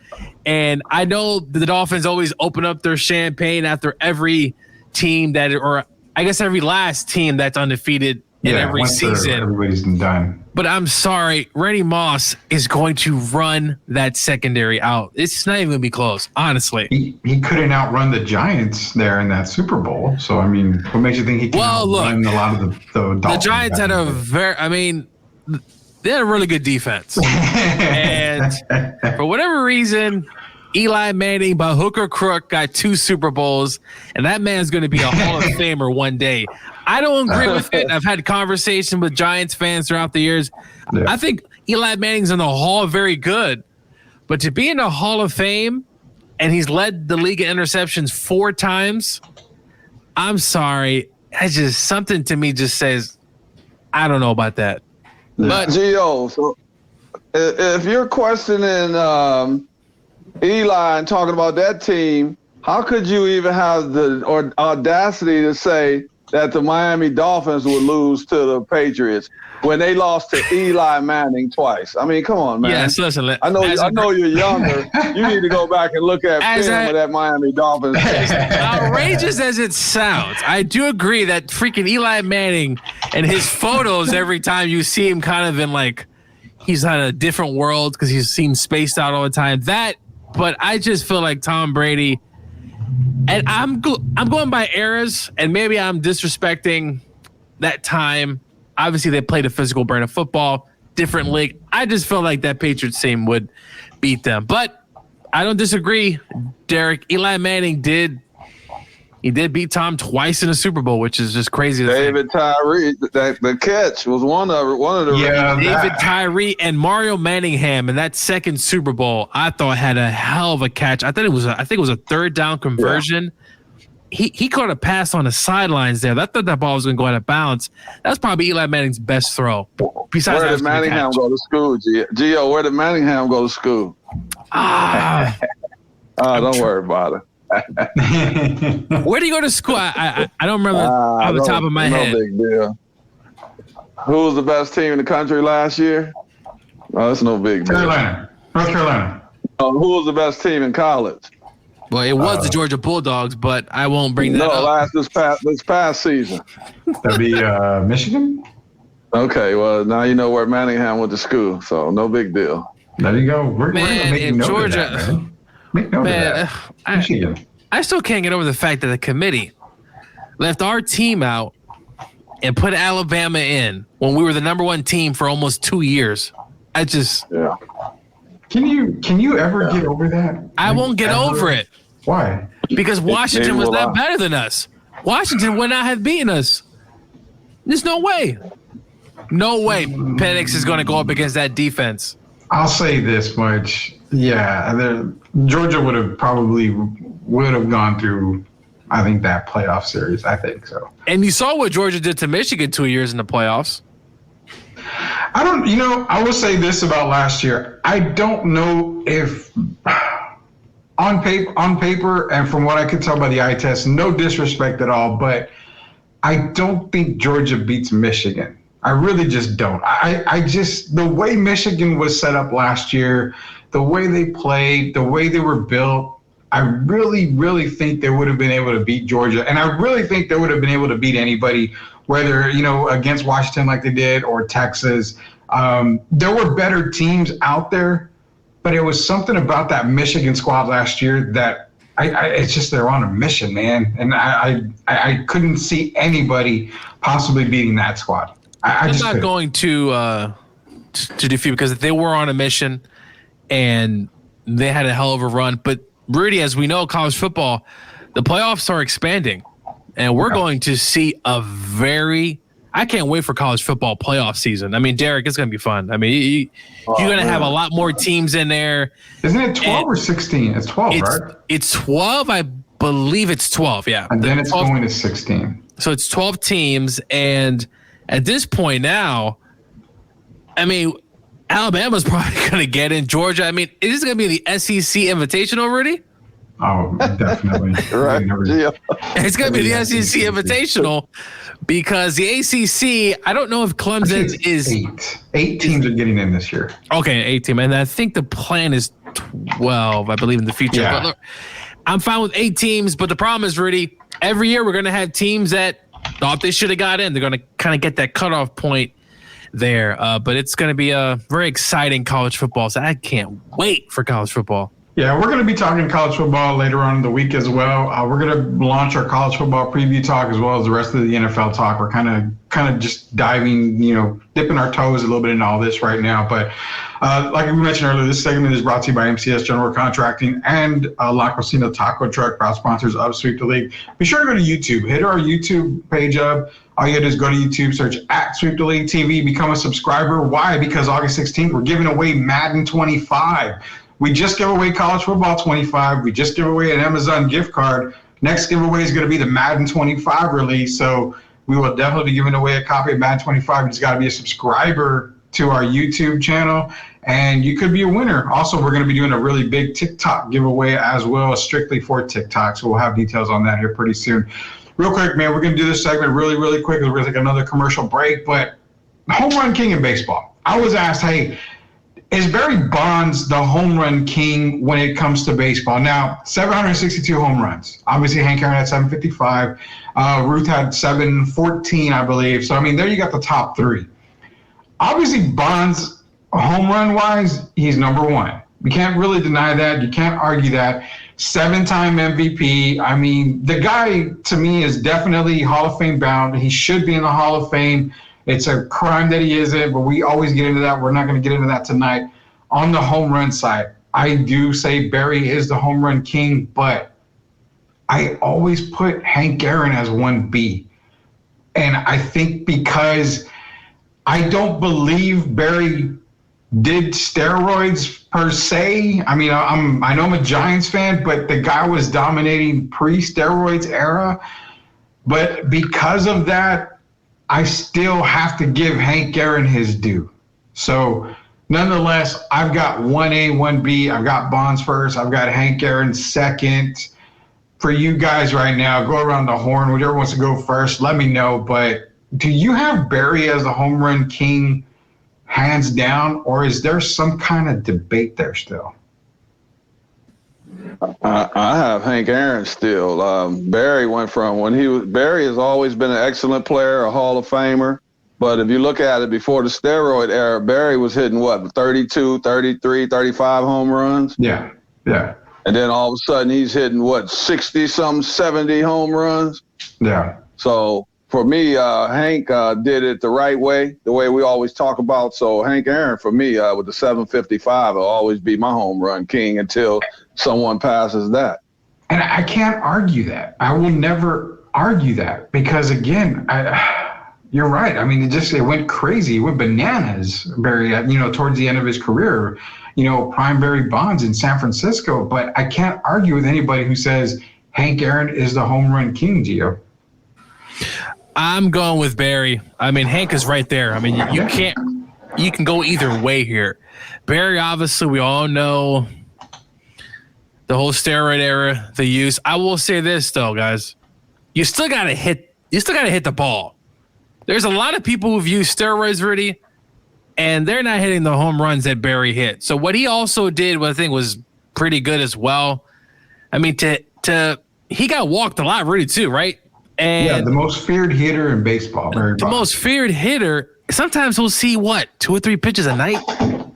And I know the Dolphins always open up their champagne after every team every last team that's undefeated in every season. Everybody's done. But I'm sorry, Randy Moss is going to run that secondary out. It's not even going to be close, honestly. He couldn't outrun the Giants there in that Super Bowl. So, I mean, what makes you think he can outrun a lot of the Dolphins? The Giants had they had a really good defense. And for whatever reason, Eli Manning, by hook or crook, got 2 Super Bowls, and that man's going to be a Hall of Famer one day. I don't agree with it. I've had conversation with Giants fans throughout the years. Yeah. I think Eli Manning's in the Hall very good, but to be in the Hall of Fame and he's led the league in interceptions 4 times, I'm sorry. That's just something to me just says, I don't know about that. But Gio, so if you're questioning Eli and talking about that team, how could you even have the audacity to say that the Miami Dolphins would lose to the Patriots when they lost to Eli Manning twice. I mean, come on, man. Yes, listen. I know you're younger. You need to go back and look at film of that Miami Dolphins. Outrageous as it sounds, I do agree that freaking Eli Manning and his photos every time you see him kind of in like he's on a different world because he seems spaced out all the time. But I just feel like Tom Brady, and I'm going by eras, and maybe I'm disrespecting that time. Obviously, they played a physical brand of football, different league. I just feel like that Patriots team would beat them. But I don't disagree, Derek. Eli Manning did beat Tom twice in a Super Bowl, which is just crazy to David Tyree, the catch was one of the David Tyree and Mario Manningham in that second Super Bowl, I thought had a hell of a catch. I think it was a third down conversion. Yeah. He caught a pass on the sidelines there. I thought that ball was going to go out of bounds. That's probably Eli Manning's best throw. Besides, where did Manningham go to school, Gio? Where did Manningham go to school? Don't worry about it. Where do you go to school? I don't remember off the top of my head. No big deal. Who was the best team in the country last year? Oh, that's no big deal. North Carolina. Who was the best team in college? Well, it was the Georgia Bulldogs, but I won't bring that up. This past season. That'd be Michigan? Okay, well, now you know where Manningham went to school, so no big deal. There you go. We're going to make note Georgia, of that, man. Make note of that. I still can't get over the fact that the committee left our team out and put Alabama in when we were the number one team for almost 2 years. Yeah. Can you ever get over that? I won't get over it. Why? Because Washington was not better than us. Washington would not have beaten us. There's no way. No way Penix is going to go up against that defense. I'll say this much. Yeah, Georgia would have gone through, I think, that playoff series. I think so. And you saw what Georgia did to Michigan 2 years in the playoffs. I will say this about last year. I don't know if on paper and from what I could tell by the eye test, no disrespect at all, but I don't think Georgia beats Michigan. I really just don't. I just, the way Michigan was set up last year, the way they played, the way they were built, I really, really think they would have been able to beat Georgia. And I really think they would have been able to beat anybody, whether, against Washington like they did or Texas. There were better teams out there, but it was something about that Michigan squad last year that it's just they're on a mission, man. And I couldn't see anybody possibly beating that squad. I'm not going to defeat because they were on a mission and they had a hell of a run. But Rudy, as we know, college football, the playoffs are expanding, and we're going to see I can't wait for college football playoff season. I mean, Derek, it's going to be fun. I mean, you're going to have a lot more teams in there. Isn't it 12 or 16? It's 12, right? It's 12. I believe it's 12, yeah. And then it's going to 16. So it's 12 teams, and at this point now, I mean, Alabama's probably going to get in. Georgia, I mean, is this going to be the SEC Invitational, Rudy? Oh, definitely. Right. It's going to be the SEC Invitational because the ACC, I don't know if Clemson is... Eight teams are getting in this year. Okay, 8 team. And I think the plan is 12, I believe, in the future. Yeah. But look, I'm fine with 8 teams, but the problem is, Rudy, every year we're going to have teams that thought they should have got in. They're going to kind of get that cutoff point there. But it's going to be a very exciting college football. So I can't wait for college football. Yeah, we're going to be talking college football later on in the week as well. We're going to launch our college football preview talk as well as the rest of the NFL talk. We're kind of just diving, dipping our toes a little bit in all this right now. But like we mentioned earlier, this segment is brought to you by MCS General Contracting and La Cocina Taco Truck, proud sponsors of Sweep the League. Be sure to go to YouTube. Hit our YouTube page up. All you got to do is go to YouTube, search at Sweep the League TV, become a subscriber. Why? Because August 16th, we're giving away Madden 25. We just gave away College Football 25. We just gave away an Amazon gift card. Next giveaway is going to be the Madden 25 release. So we will definitely be giving away a copy of Madden 25. You just got to be a subscriber to our YouTube channel, and you could be a winner. Also, we're going to be doing a really big TikTok giveaway as well, strictly for TikTok. So we'll have details on that here pretty soon. real quick, man, we're going to do this segment really, really quick. We're going to take another commercial break. But home run king in baseball. I was asked, hey, is Barry Bonds the home run king when it comes to baseball? Now, 762 home runs. Obviously, Hank Aaron had 755. Ruth had 714, I believe. So, I mean, there you got the top three. Obviously, Bonds, home run-wise, he's number one. You can't really deny that. You can't argue that. 7-time MVP. I mean, the guy, to me, is definitely Hall of Fame bound. He should be in the Hall of Fame. It's a crime that he isn't, but we always get into that. We're not going to get into that tonight. On the home run side, I do say Barry is the home run king, but I always put Hank Aaron as 1B. And I think because I don't believe Barry did steroids per se. I mean, I know I'm a Giants fan, but the guy was dominating pre-steroids era. But because of that, I still have to give Hank Aaron his due. So nonetheless, I've got 1A, 1B. I've got Bonds first. I've got Hank Aaron second. For you guys right now, go around the horn. Whoever wants to go first, let me know. But do you have Barry as the home run king hands down, or is there some kind of debate there still? I have Hank Aaron still. Barry went from Barry has always been an excellent player, a Hall of Famer. But if you look at it before the steroid era, Barry was hitting 32, 33, 35 home runs? Yeah. And then all of a sudden he's hitting 60-something, 70 home runs? Yeah. So for me, Hank did it the right way, the way we always talk about. So Hank Aaron, for me, with the 755, will always be my home run king until someone passes that. And I can't argue that. I will never argue that because, again, you're right. I mean, it went crazy. It went bananas, Barry, towards the end of his career, prime Barry Bonds in San Francisco. But I can't argue with anybody who says Hank Aaron is the home run king, Gio. I'm going with Barry. I mean, Hank is right there. I mean, you can go either way here. Barry, obviously, we all know the whole steroid era, the use. I will say this though, guys. You still gotta hit the ball. There's a lot of people who've used steroids already, and they're not hitting the home runs that Barry hit. So what he also did, what I think was pretty good as well. I mean, he got walked a lot, really, too, right? And the most feared hitter in baseball. The most feared hitter. Sometimes we'll see 2 or 3 pitches a night.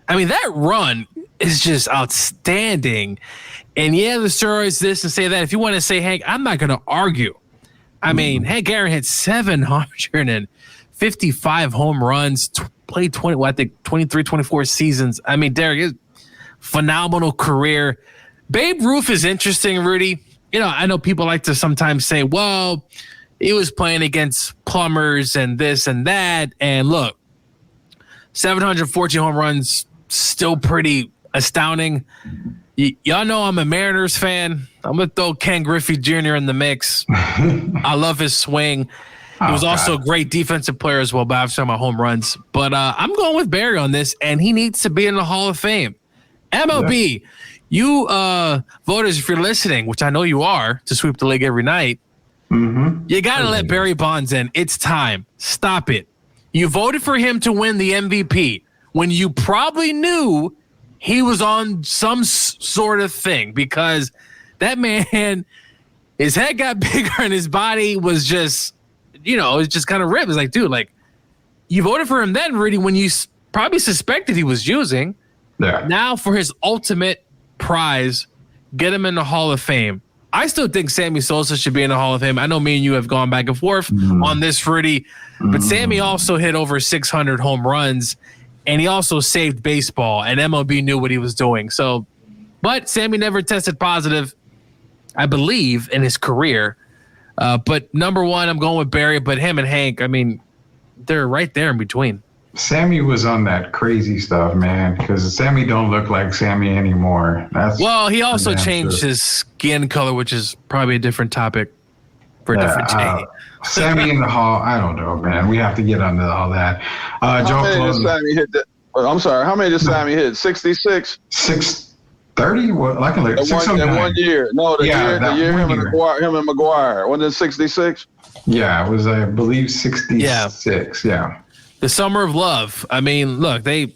I mean, that run is just outstanding. And the steroids, this and say that. If you want to say Hank, I'm not going to argue. I mean, Hank Aaron hit 755 home runs, played 23, 24 seasons. I mean, Derek, is phenomenal career. Babe Ruth is interesting, Rudy. I know people like to sometimes say, well, he was playing against plumbers and this and that. And look, 714 home runs, still pretty astounding. Y'all know I'm a Mariners fan. I'm going to throw Ken Griffey Jr. in the mix. I love his swing. He was also a great defensive player as well, but I've said my home runs. But I'm going with Barry on this, and he needs to be in the Hall of Fame. MLB, you voters, if you're listening, which I know you are, to sweep the league every night, you got to let Barry Bonds in. It's time. Stop it. You voted for him to win the MVP when you probably knew he was on some sort of thing, because that man, his head got bigger and his body was just, it was just kind of ripped. It's like, dude, you voted for him then, Rudy, when you probably suspected he was using. Yeah. Now for his ultimate prize, get him in the Hall of Fame. I still think Sammy Sosa should be in the Hall of Fame. I know me and you have gone back and forth on this, Rudy, but Sammy also hit over 600 home runs, and he also saved baseball, and MLB knew what he was doing. So, but Sammy never tested positive, I believe, in his career. But number one, I'm going with Barry, but him and Hank, I mean, they're right there in between. Sammy was on that crazy stuff, man, because Sammy don't look like Sammy anymore. He also changed his skin color, which is probably a different topic for a different day. Sammy in the Hall, I don't know, man. We have to get onto all that. How many did Sammy hit? I'm sorry, how many did Sammy hit? 66? 30? Well, I can look. That one year. No, the year him and McGuire. Wasn't it 66? Yeah, it was, I believe, 66. Yeah. The summer of love. I mean, look, him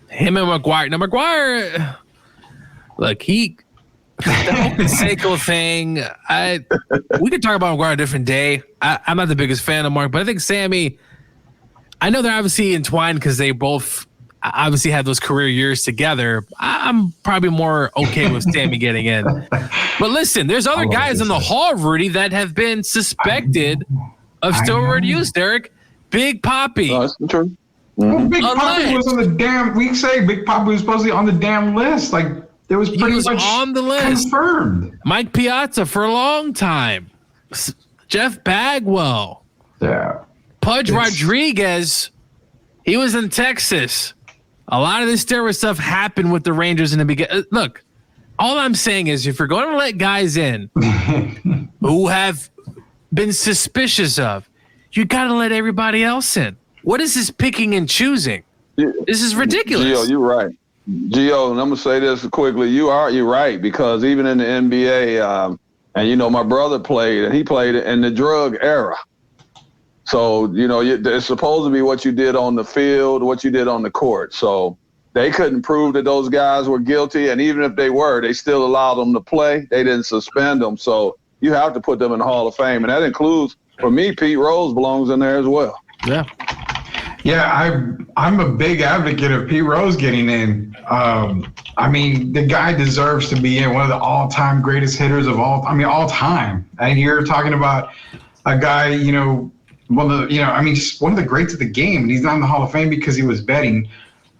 and McGuire. Now, McGuire, look, the whole Conseco thing, we could talk about McGuire a different day. I'm not the biggest fan of Mark, but I think Sammy, I know they're obviously entwined because they both obviously had those career years together. I'm probably more okay with Sammy getting in. But listen, there's other guys in the Hall, Rudy, that have been suspected of steroid use, Derek. Big Papi. Oh, that's true. Well, Big Papi was on the damn. We say Big Papi was supposedly on the damn list. Like it was pretty much on the list. Confirmed. Mike Piazza for a long time. Jeff Bagwell. Yeah. Pudge Rodriguez. He was in Texas. A lot of this steroid stuff happened with the Rangers in the beginning. Look, all I'm saying is if you're going to let guys in who have been suspicious of, you got to let everybody else in. What is this picking and choosing? This is ridiculous. Gio, you're right. Gio, and I'm going to say this quickly. You're right, because even in the NBA, and my brother played, and he played in the drug era. So, it's supposed to be what you did on the field, what you did on the court. So they couldn't prove that those guys were guilty. And even if they were, they still allowed them to play. They didn't suspend them. So you have to put them in the Hall of Fame. And that includes, for me, Pete Rose belongs in there as well. Yeah. Yeah, I'm a big advocate of Pete Rose getting in. I mean, the guy deserves to be in, one of the all-time greatest hitters of all time. And you're talking about a guy, just one of the greats of the game, and he's not in the Hall of Fame because he was betting.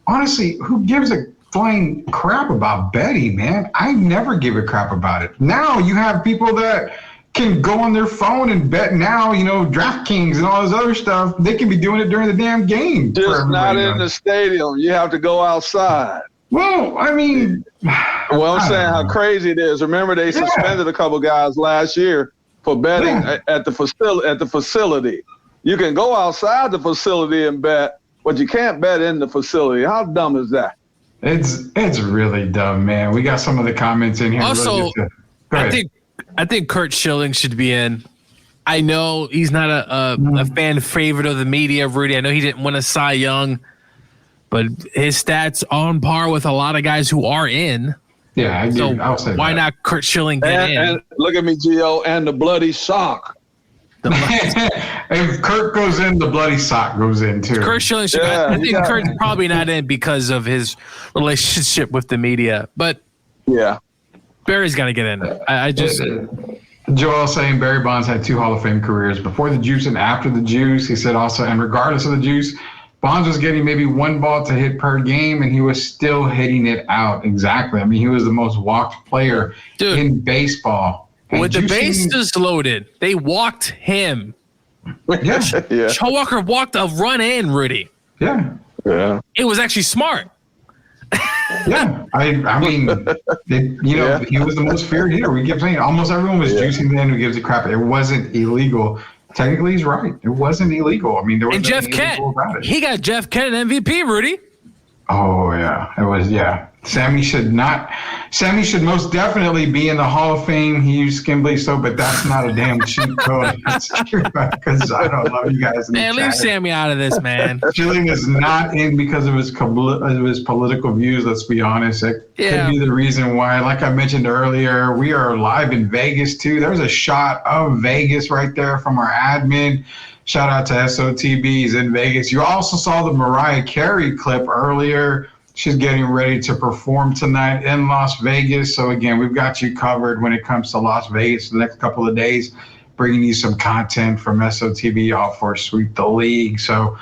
Honestly, who gives a flying crap about betting, man? I never give a crap about it. Now you have people that can go on their phone and bet now, DraftKings and all this other stuff. They can be doing it during the damn game. Just not in the stadium. You have to go outside. Well, I mean. Well, I'm saying how crazy it is. Remember, they suspended a couple guys last year for betting at the facility. You can go outside the facility and bet, but you can't bet in the facility. How dumb is that? It's really dumb, man. We got some of the comments in here. Also, I think Kurt Schilling should be in. I know he's not a fan favorite of the media, Rudy. I know he didn't win a Cy Young, but his stats on par with a lot of guys who are in. Yeah, I'll say why not Kurt Schilling get in? And look at me, Gio, and the bloody sock. If Kurt goes in, the bloody sock goes in too. Kurt Schilling should. I think Kurt's probably not in because of his relationship with the media, but Barry's got to get in. I just. Joel saying Barry Bonds had 2 Hall of Fame careers, before the juice and after the juice. He said also, and regardless of the juice, Bonds was getting maybe 1 ball to hit per game, and he was still hitting it out. Exactly. I mean, he was the most walked player in baseball. And with the bases loaded, they walked him. Yeah. Joe Walker walked a run in, Rudy. Yeah. It was actually smart. Yeah. I mean, he was the most feared hitter. We kept saying almost everyone was juicing then who gives a crap. It wasn't illegal. Technically, he's right. It wasn't illegal. I mean, there was and Jeff Kent. He got Jeff Kent an MVP, Rudy. Oh, yeah. It was, Sammy should most definitely be in the Hall of Fame. He used Skimbley, but that's not a damn cheat code. Because I don't love you guys. Man, leave Sammy out of this, man. Schilling is not in because of his political views, let's be honest. It could be the reason why. Like I mentioned earlier, we are live in Vegas, too. There's a shot of Vegas right there from our admin. Shout out to SOTBs in Vegas. You also saw the Mariah Carey clip earlier. She's getting ready to perform tonight in Las Vegas. So, again, we've got you covered when it comes to Las Vegas the next couple of days, bringing you some content from SOTB all for Sweep the League. So,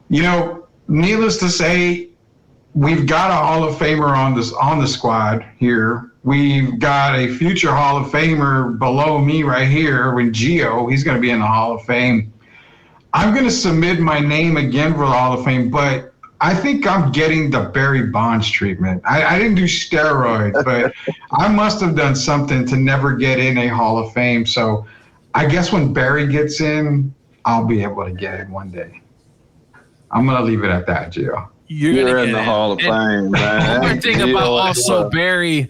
needless to say, we've got a Hall of Famer on the squad here. We've got a future Hall of Famer below me right here, when Gio, he's going to be in the Hall of Fame. I'm going to submit my name again for the Hall of Fame, but I think I'm getting the Barry Bonds treatment. I didn't do steroids, but I must have done something to never get in a Hall of Fame. So I guess when Barry gets in, I'll be able to get in one day. I'm going to leave it at that, Gio. You're in the Hall of Fame, man. One more thing about also Barry.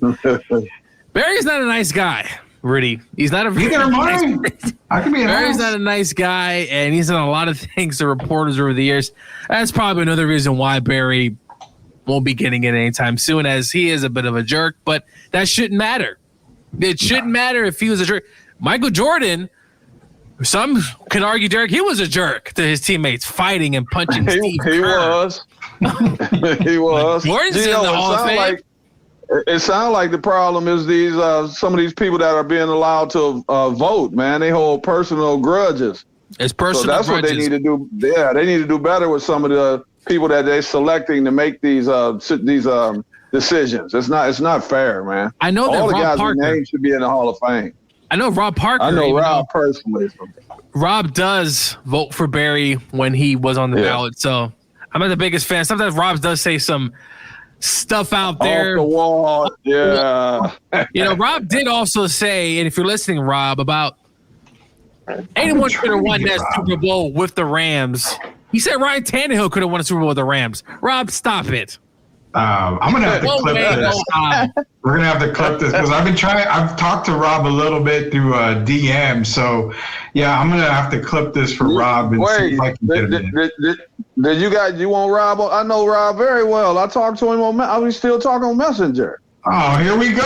Barry's not a nice guy, Rudy. He's not a very nice I can be Barry's not a nice guy, and he's done a lot of things to reporters over the years. That's probably another reason why Barry won't be getting it anytime soon, as he is a bit of a jerk, but that shouldn't matter. It shouldn't matter if he was a jerk. Michael Jordan, some can argue, Derek, he was a jerk to his teammates, fighting and punching Steve Kerr. He was. He was. Jordan's in the Hall of Fame. It sounds like the problem is these some of these people that are being allowed to vote, man. They hold personal grudges. It's personal so that's grudges. What they need to do. Yeah, they need to do better with some of the people that they're selecting to make these decisions. It's not fair, man. I know that all the Rob guys' Parker names should be in the Hall of Fame. I know Rob Parker. I know Rob personally. Rob does vote for Barry when he was on the ballot, so I'm not the biggest fan. Sometimes Rob does say some stuff out there. Off the wall, yeah. Rob did also say, and if you're listening, Rob, about anyone could have won that Super Bowl with the Rams. He said Ryan Tannehill could have won a Super Bowl with the Rams. Rob, stop it. I'm gonna have to clip this. We're gonna have to clip this because I've talked to Rob a little bit through DM. So yeah, I'm gonna have to clip this for Rob and see if I can get him in. Did you want Rob? I know Rob very well. I talked to him we still talk on Messenger. Oh, here we go.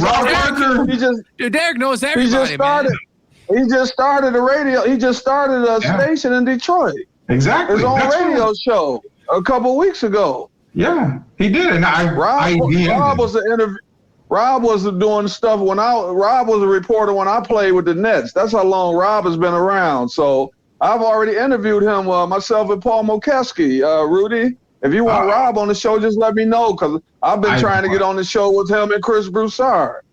Rob Parker. Derek knows everybody. He just started a radio. He just started a station in Detroit. Exactly. His own radio show a couple weeks ago. Yeah, he did. And Rob was the interview. Rob was doing stuff Rob was a reporter when I played with the Nets. That's how long Rob has been around. So I've already interviewed him, myself and Paul Mokeski. Rudy, if you want Rob on the show, just let me know because I've been trying to get on the show with him and Chris Broussard.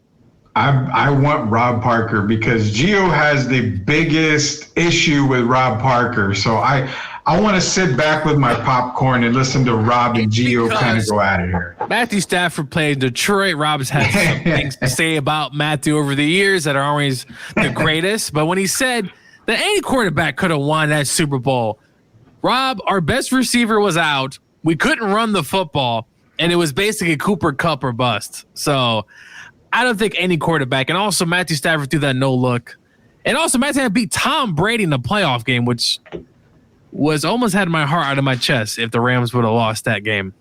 I want Rob Parker because Gio has the biggest issue with Rob Parker. So I want to sit back with my popcorn and listen to Rob and Gio kind of go at it here. Matthew Stafford played in Detroit. Rob's had some things to say about Matthew over the years that are always the greatest. But when he said that any quarterback could have won that Super Bowl, Rob, our best receiver was out. We couldn't run the football, and it was basically Cooper Kupp or bust. So I don't think any quarterback, and also Matthew Stafford threw that no look. And also Matthew had beat Tom Brady in the playoff game, which was almost had my heart out of my chest if the Rams would have lost that game.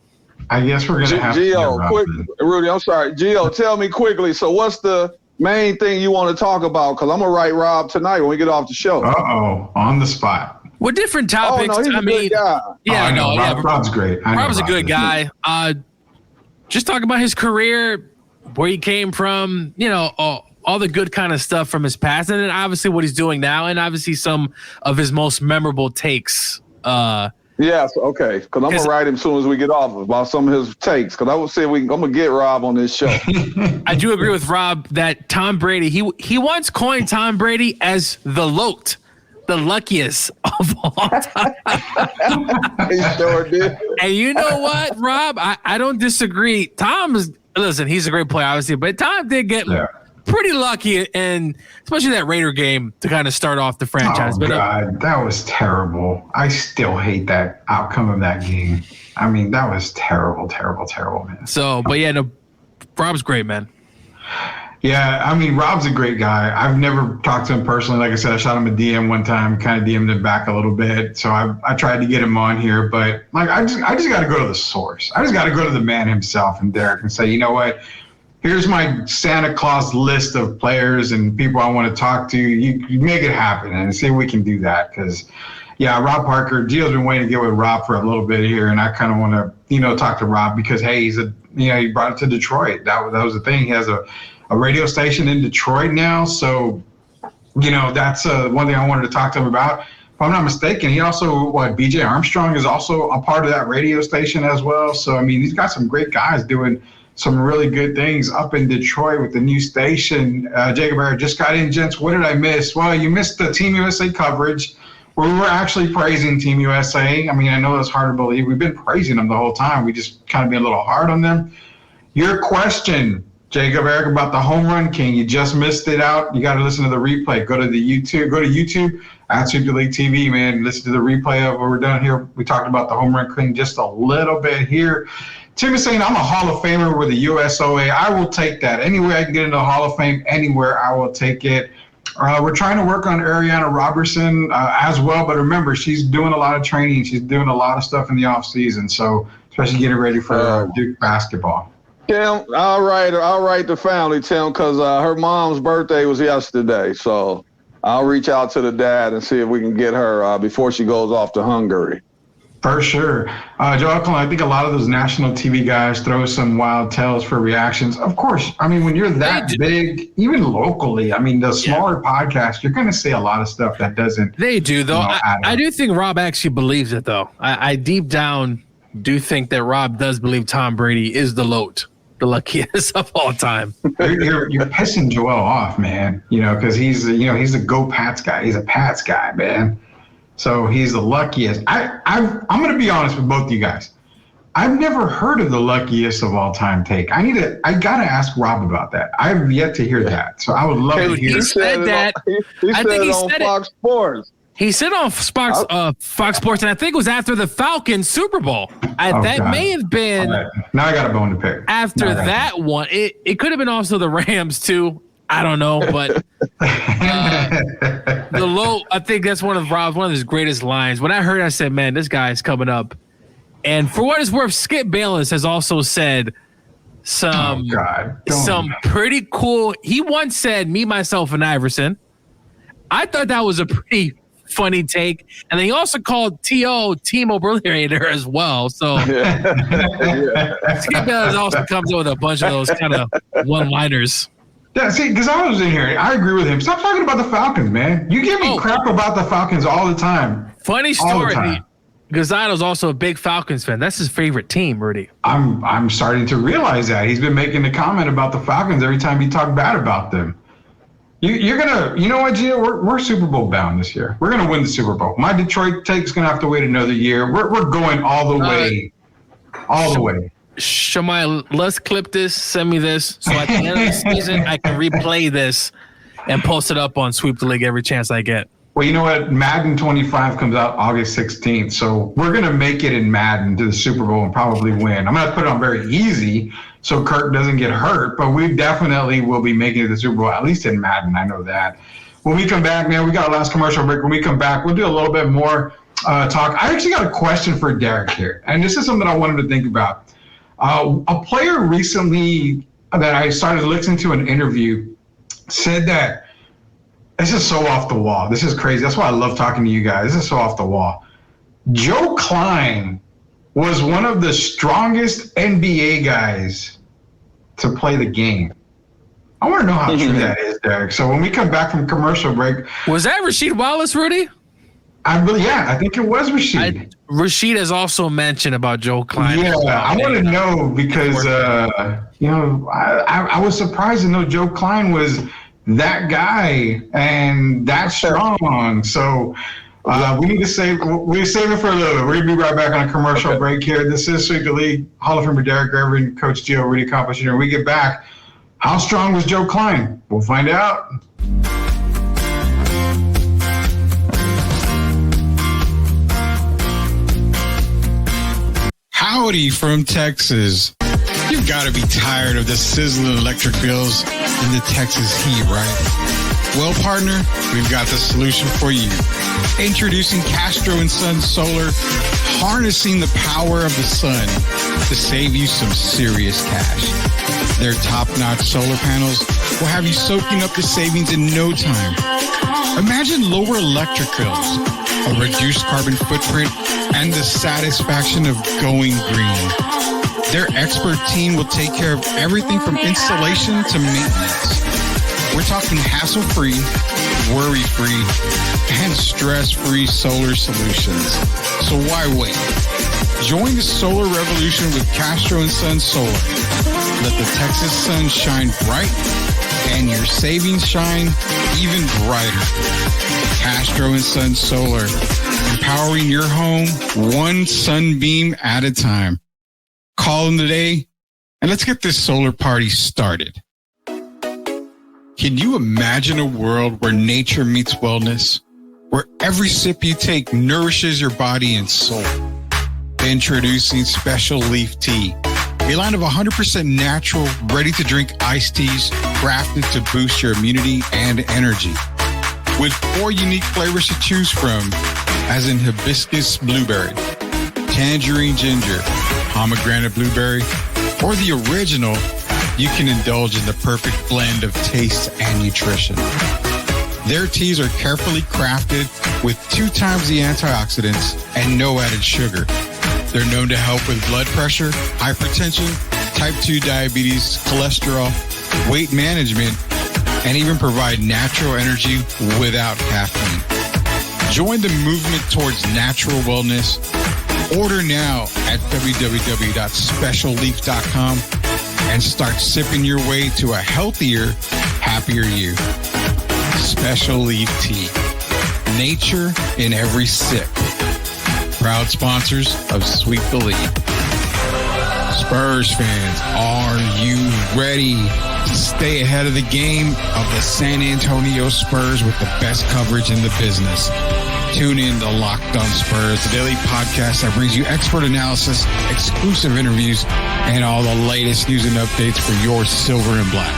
I guess we're going to have Gio, quick, Rudy, I'm sorry. Gio, tell me quickly. So what's the main thing you want to talk about? Because I'm going to write Rob tonight when we get off the show. Uh-oh, on the spot. With different topics. Oh, no, he's a good guy. Yeah, Rob's great. Rob's a good guy. Just talk about his career, where he came from, all the good kind of stuff from his past, and then obviously what he's doing now, and obviously some of his most memorable takes. Yes, okay, because I'm going to write him as soon as we get off about some of his takes, because I will say I'm going to get Rob on this show. I do agree with Rob that Tom Brady, he once coined Tom Brady as the LOAT, the luckiest of all time. He sure did. And you know what, Rob? I don't disagree. Listen, he's a great player, obviously, but Tom did get pretty lucky, and especially that Raider game to kind of start off the franchise. Oh, God, that was terrible. I still hate that outcome of that game. I mean, that was terrible, terrible, terrible, man. So, but yeah, no, Rob's great, man. Yeah, I mean, Rob's a great guy. I've never talked to him personally. Like I said, I shot him a DM one time, kind of DM'd him back a little bit. So I tried to get him on here, but like I just got to go to the source. I just got to go to the man himself and Derek and say, you know what? Here's my Santa Claus list of players and people I want to talk to. You make it happen and see if we can do that. Because, yeah, Rob Parker, Gio's been waiting to get with Rob for a little bit here, and I kind of want to, talk to Rob because, hey, he brought it to Detroit. That was the thing. He has a radio station in Detroit now. So, that's one thing I wanted to talk to him about. If I'm not mistaken, he also, BJ Armstrong is also a part of that radio station as well. So, I mean, he's got some great guys doing some really good things up in Detroit with the new station. Jacob Barrett just got in, gents. What did I miss? Well, you missed the Team USA coverage where we were actually praising Team USA. I mean, I know that's hard to believe. We've been praising them the whole time. We just kind of been a little hard on them. Your question, Jacob Eric about the home run king. You just missed it out. You got to listen to the replay. Go to YouTube at Sweep the League TV, man. Listen to the replay of what we're done here. We talked about the home run king just a little bit here. Tim is saying, I'm a Hall of Famer with the USOA. I will take that. Anywhere I can get into the Hall of Fame, anywhere I will take it. We're trying to work on Ariana Robertson as well, but remember, she's doing a lot of training. She's doing a lot of stuff in the off season, so especially getting ready for Duke basketball. Tim, I'll write the family, Tim, because her mom's birthday was yesterday, so I'll reach out to the dad and see if we can get her before she goes off to Hungary. For sure. Joe Alcalon, I think a lot of those national TV guys throw some wild tales for reactions. Of course, I mean, when you're that big, even locally, I mean, the smaller podcasts, you're going to say a lot of stuff that doesn't. They do, though. I do think Rob actually believes it, though. I deep down do think that Rob does believe Tom Brady is the luckiest of all time. You're pissing Joel off, man, because he's a Go Pats guy. He's a Pats guy, man. So he's the luckiest. I'm going to be honest with both of you guys. I've never heard of the luckiest of all time take. I got to ask Rob about that. I've yet to hear that. So I would love to hear. He said that. He said it on Fox Sports. He said on Fox Sports, and I think it was after the Falcons Super Bowl. May have been. Right. Now I got a bone to pick. After that one, it could have been also the Rams too. I don't know, but the low. I think that's one of his greatest lines. When I heard, I said, "Man, this guy is coming up." And for what it's worth, Skip Bayless has also said some pretty cool. He once said, "Me, myself, and Iverson." I thought that was a pretty funny take, and then he also called Team Obliterator as well. So Skip Bayless also comes up with a bunch of those kind of one-liners. Yeah, see, because I was in here. I agree with him. Stop talking about the Falcons, man. You give me crap about the Falcons all the time. Funny story. Gazzano's also a big Falcons fan. That's his favorite team, Rudy. I'm starting to realize that. He's been making the comment about the Falcons every time you talk bad about them. You're going to, you know what, Gio? We're Super Bowl bound this year. We're going to win the Super Bowl. My Detroit take's going to have to wait another year. We're going all the way. All the way. Shamai, let's clip this. Send me this. So at the end of the season, I can replay this and post it up on Sweep the League every chance I get. Well, you know what? Madden 25 comes out August 16th. So we're going to make it in Madden to the Super Bowl and probably win. I'm going to put it on very easy so Kirk doesn't get hurt. But we definitely will be making it to the Super Bowl, at least in Madden. I know that. When we come back, man, we got our last commercial break. When we come back, we'll do a little bit more talk. I actually got a question for Derek here. And this is something I wanted to think about. A player recently that I started listening to an interview said that this is so off the wall. This is crazy. That's why I love talking to you guys. This is so off the wall. Joe Klein was one of the strongest NBA guys to play the game. I want to know how true that is, Derek. So when we come back from commercial break. Was that Rasheed Wallace, Rudy? I think it was Rasheed. Rasheed has also mentioned about Joe Klein. Yeah, I want to know because, I was surprised to know Joe Klein was that guy and that strong. So we need to save it for a little bit. We're going to be right back on a commercial break here. This is Sweep the League, Hall of Famer Derek Gervin, Coach Gio, Rudy Campos Jr. When we get back, how strong was Joe Klein? We'll find out. Howdy from Texas. You've got to be tired of the sizzling electric bills and the Texas heat, right? Well, partner, we've got the solution for you. Introducing Castro & Son Solar, harnessing the power of the sun to save you some serious cash. Their top-notch solar panels will have you soaking up the savings in no time. Imagine lower electric bills, a reduced carbon footprint, and the satisfaction of going green. Their expert team will take care of everything from installation to maintenance. We're talking hassle-free, worry-free, and stress-free solar solutions. So why wait? Join the solar revolution with Castro & Son Solar. Let the Texas sun shine bright and your savings shine even brighter. Castro & Son Solar, empowering your home one sunbeam at a time. Call them today and let's get this solar party started. Can you imagine a world where nature meets wellness, where every sip you take nourishes your body and soul? Introducing Special Leaf Tea, a line of 100% natural, ready-to-drink iced teas crafted to boost your immunity and energy. With 4 unique flavors to choose from, as in hibiscus blueberry, tangerine ginger, pomegranate blueberry, or the original, you can indulge in the perfect blend of taste and nutrition. Their teas are carefully crafted with 2 times the antioxidants and no added sugar. They're known to help with blood pressure, hypertension, type 2 diabetes, cholesterol, weight management, and even provide natural energy without caffeine. Join the movement towards natural wellness. Order now at www.specialleaf.com and start sipping your way to a healthier, happier you. Special Leaf Tea. Nature in every sip. Proud sponsors of Sweep the League. Spurs fans, are you ready to stay ahead of the game of the San Antonio Spurs with the best coverage in the business? Tune in to Locked On Spurs, the daily podcast that brings you expert analysis, exclusive interviews, and all the latest news and updates for your silver and black.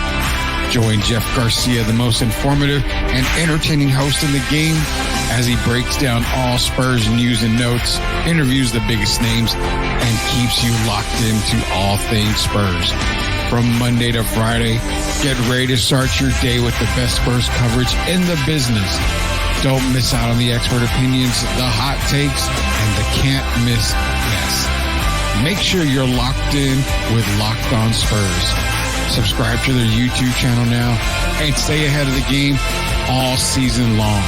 Join Jeff Garcia, the most informative and entertaining host in the game, as he breaks down all Spurs news and notes, interviews the biggest names, and keeps you locked into all things Spurs. From Monday to Friday, get ready to start your day with the best Spurs coverage in the business. Don't miss out on the expert opinions, the hot takes, and the can't-miss guests. Make sure you're locked in with Locked On Spurs. Subscribe to their YouTube channel now and stay ahead of the game all season long.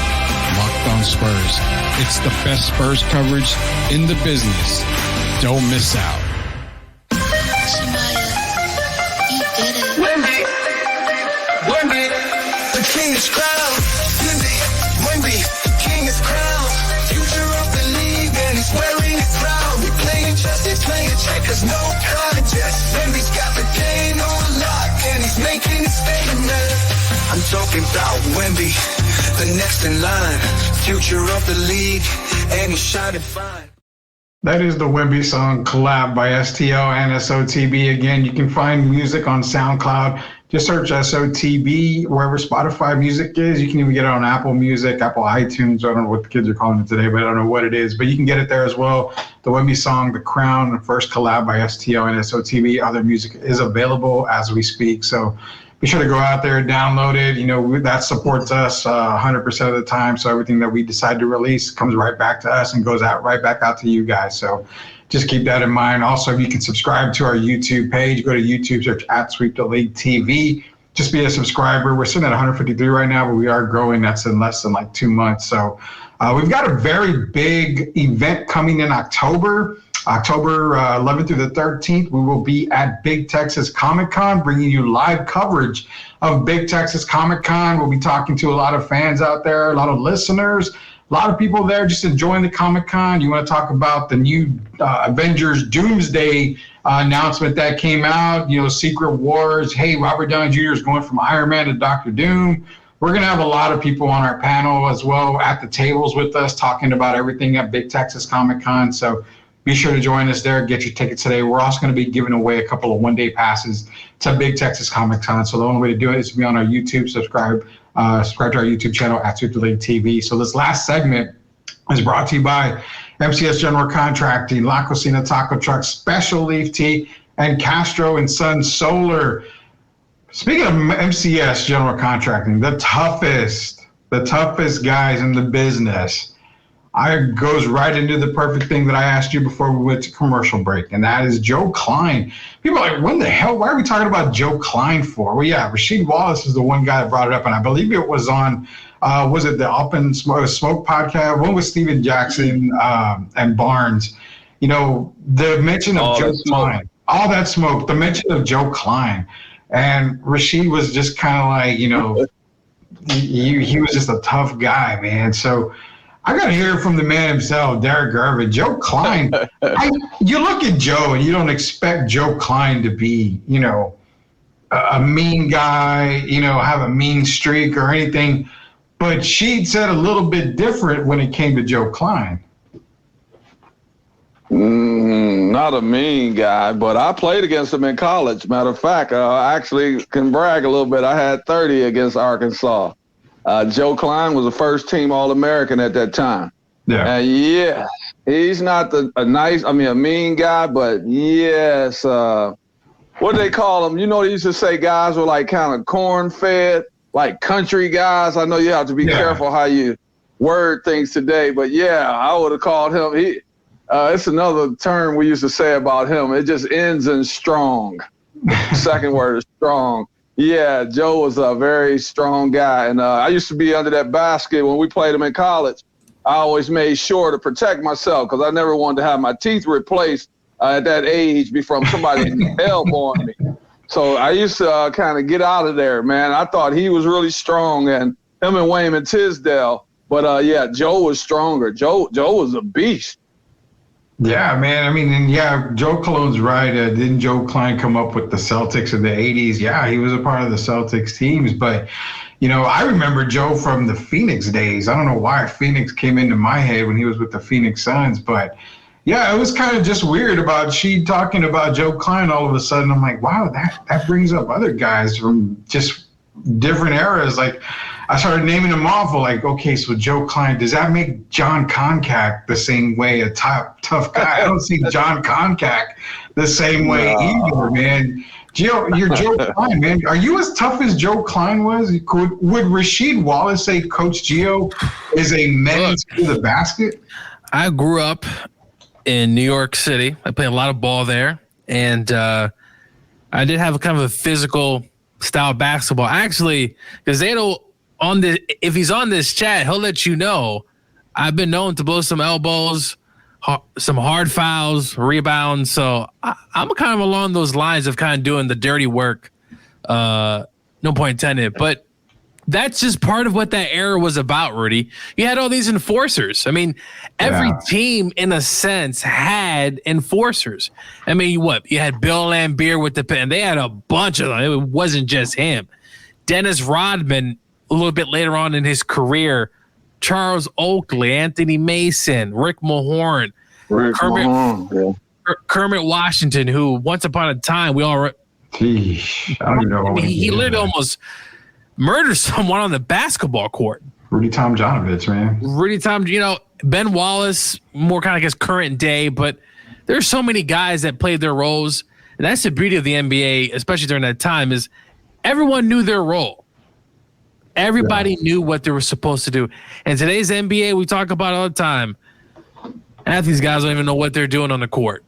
Locked On Spurs. It's the best Spurs coverage in the business. Don't miss out. Wemby, the king is crowned. Wemby, the king is crowned. Future of the league, and he's wearing his crown. We playing chess, he's playing checkers, no contest. Wemby's got the game on lock, and he's making his statement. I'm talking about Wemby, the next in line. Future of the league, and he's shining fine. That is the Wemby song collab by STL and SOTB. Again, you can find music on SoundCloud. Just search SOTB wherever Spotify music is. You can even get it on Apple Music, Apple iTunes. I don't know what the kids are calling it today, but I don't know what it is. But you can get it there as well. The Wemby song, The Crown, the first collab by STL and SOTB. Other music is available as we speak. So be sure to go out there and download it. You know, that supports us 100% of the time. So everything that we decide to release comes right back to us and goes out right back out to you guys. So just keep that in mind. Also, if you can subscribe to our YouTube page, go to YouTube, search at Sweep the League TV. Just be a subscriber. We're sitting at 153 right now, but we are growing. That's in less than like 2 months. So we've got a very big event coming in October 11th through the 13th. We will be at Big Texas Comic Con, bringing you live coverage of Big Texas Comic Con. We'll be talking to a lot of fans out there, a lot of listeners, a lot of people there just enjoying the Comic Con. You want to talk about the new Avengers Doomsday announcement that came out, you know, Secret Wars. Hey, Robert Downey Jr. is going from Iron Man to Dr. Doom. We're going to have a lot of people on our panel as well at the tables with us talking about everything at Big Texas Comic Con. So be sure to join us there. Get your tickets today. We're also going to be giving away a couple of one-day passes to Big Texas Comic Con. So the only way to do it is to be on our YouTube. Subscribe to our YouTube channel at Sweep the League TV. So this last segment is brought to you by MCS General Contracting, La Cocina Taco Truck, Special Leaf Tea, and Castro and Son Solar. Speaking of MCS General Contracting, the toughest guys in the business, goes right into the perfect thing that I asked you before we went to commercial break, and that is Joe Klein. People are like, when the hell, why are we talking about Joe Klein for? Well, yeah, Rasheed Wallace is the one guy that brought it up, and I believe it was on, was it the Up and Smoke podcast? One with Steven Jackson and Barnes. You know, the mention of Joe Klein, all that smoke, the mention of Joe Klein. And Rasheed was just kind of like, you know, he was just a tough guy, man. So I got to hear from the man himself, Derek Garvin. Joe Klein, you look at Joe and you don't expect Joe Klein to be, you know, a mean guy, have a mean streak or anything. But she said a little bit different when it came to Joe Klein. Not a mean guy, but I played against him in college. Matter of fact, I actually can brag a little bit. I had 30 against Arkansas. Joe Klein was a first-team All-American at that time. Yeah. And he's not a mean guy, but yes, what do they call him? They used to say guys were like kind of corn-fed, like country guys. I know you have to be careful how you word things today, but I would have called him. It's another term we used to say about him. It just ends in strong. Second word is strong. Yeah, Joe was a very strong guy. And I used to be under that basket when we played him in college. I always made sure to protect myself because I never wanted to have my teeth replaced at that age from somebody elbowing me. So I used to kind of get out of there, man. I thought he was really strong, and him and Wayman Tisdale. But, Joe was stronger. Joe was a beast. Yeah, man. I mean, Joe Cologne's right. Didn't Joe Klein come up with the Celtics in the 80s? Yeah, he was a part of the Celtics teams. But, I remember Joe from the Phoenix days. I don't know why Phoenix came into my head when he was with the Phoenix Suns. But, it was kind of just weird about she talking about Joe Klein all of a sudden. I'm like, wow, that brings up other guys from just different eras. Like, I started naming them off. Like, okay, so Joe Klein, does that make John Koncak the same way, a tough guy? I don't see John Koncak the same way either, man. You're Joe Klein, man. Are you as tough as Joe Klein was? Would Rasheed Wallace say Coach Gio is a menace to the basket? I grew up in New York City. I played a lot of ball there, and I did have a kind of a physical style basketball. Actually, because they don't. If he's on this chat, he'll let you know. I've been known to blow some elbows, some hard fouls, rebounds. So I'm kind of along those lines of kind of doing the dirty work. No pun intended. But that's just part of what that era was about, Rudy. You had all these enforcers. I mean, every team, in a sense, had enforcers. I mean, you had Bill Laimbeer with the pen. They had a bunch of them. It wasn't just him. Dennis Rodman, a little bit later on in his career, Charles Oakley, Anthony Mason, Rick Mahorn, Kermit Washington, who once upon a time we all. Geez, I don't know. He literally almost murdered someone on the basketball court. Rudy Tomjanovich, man. Ben Wallace, more kind of his current day, but there's so many guys that played their roles, and that's the beauty of the NBA, especially during that time, is everyone knew their role. Everybody knew what they were supposed to do. And today's NBA, we talk about all the time. Half these guys don't even know what they're doing on the court.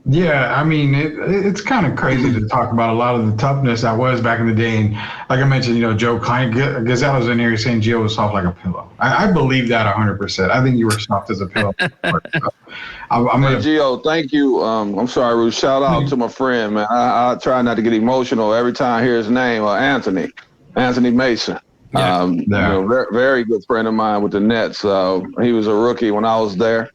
Yeah, I mean, it's kind of crazy to talk about a lot of the toughness that was back in the day. And like I mentioned, Joe Klein, Gazello's in here saying Gio was soft like a pillow. I believe that 100%. I think you were soft as a pillow. Gio, thank you. I'm sorry, Ruth. Shout out to my friend, man. I try not to get emotional every time I hear his name, Anthony Mason. Very, very good friend of mine with the Nets. He was a rookie when I was there,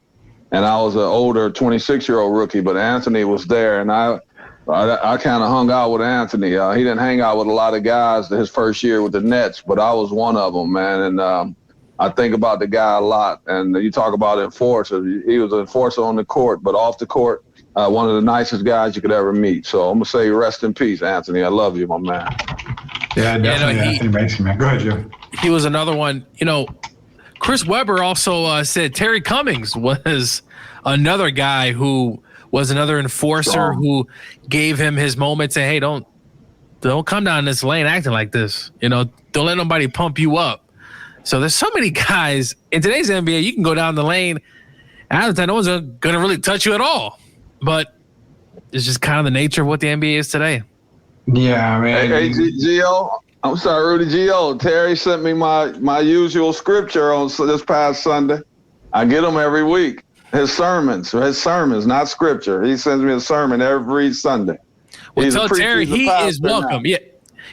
and I was an older 26-year-old rookie, but Anthony was there, and I kind of hung out with Anthony. He didn't hang out with a lot of guys his first year with the Nets, but I was one of them, man. And I think about the guy a lot. And you talk about enforcer. He was an enforcer on the court, but off the court, one of the nicest guys you could ever meet. So I'm going to say rest in peace, Anthony. I love you, my man. Yeah, definitely. Anthony Mason, man. Go ahead, Joe. He was another one. Chris Webber also said Terry Cummings was another guy who was another enforcer who gave him his moment. Say, hey, don't come down this lane acting like this. Don't let nobody pump you up. So there's so many guys in today's NBA. You can go down the lane, and no one's going to really touch you at all. But it's just kind of the nature of what the NBA is today. Yeah, man. Hey, Gio. I'm sorry, Rudy. Gio. Terry sent me my usual scripture on this past Sunday. I get them every week. His sermons, not scripture. He sends me a sermon every Sunday. Well, tell Terry he is welcome. Now.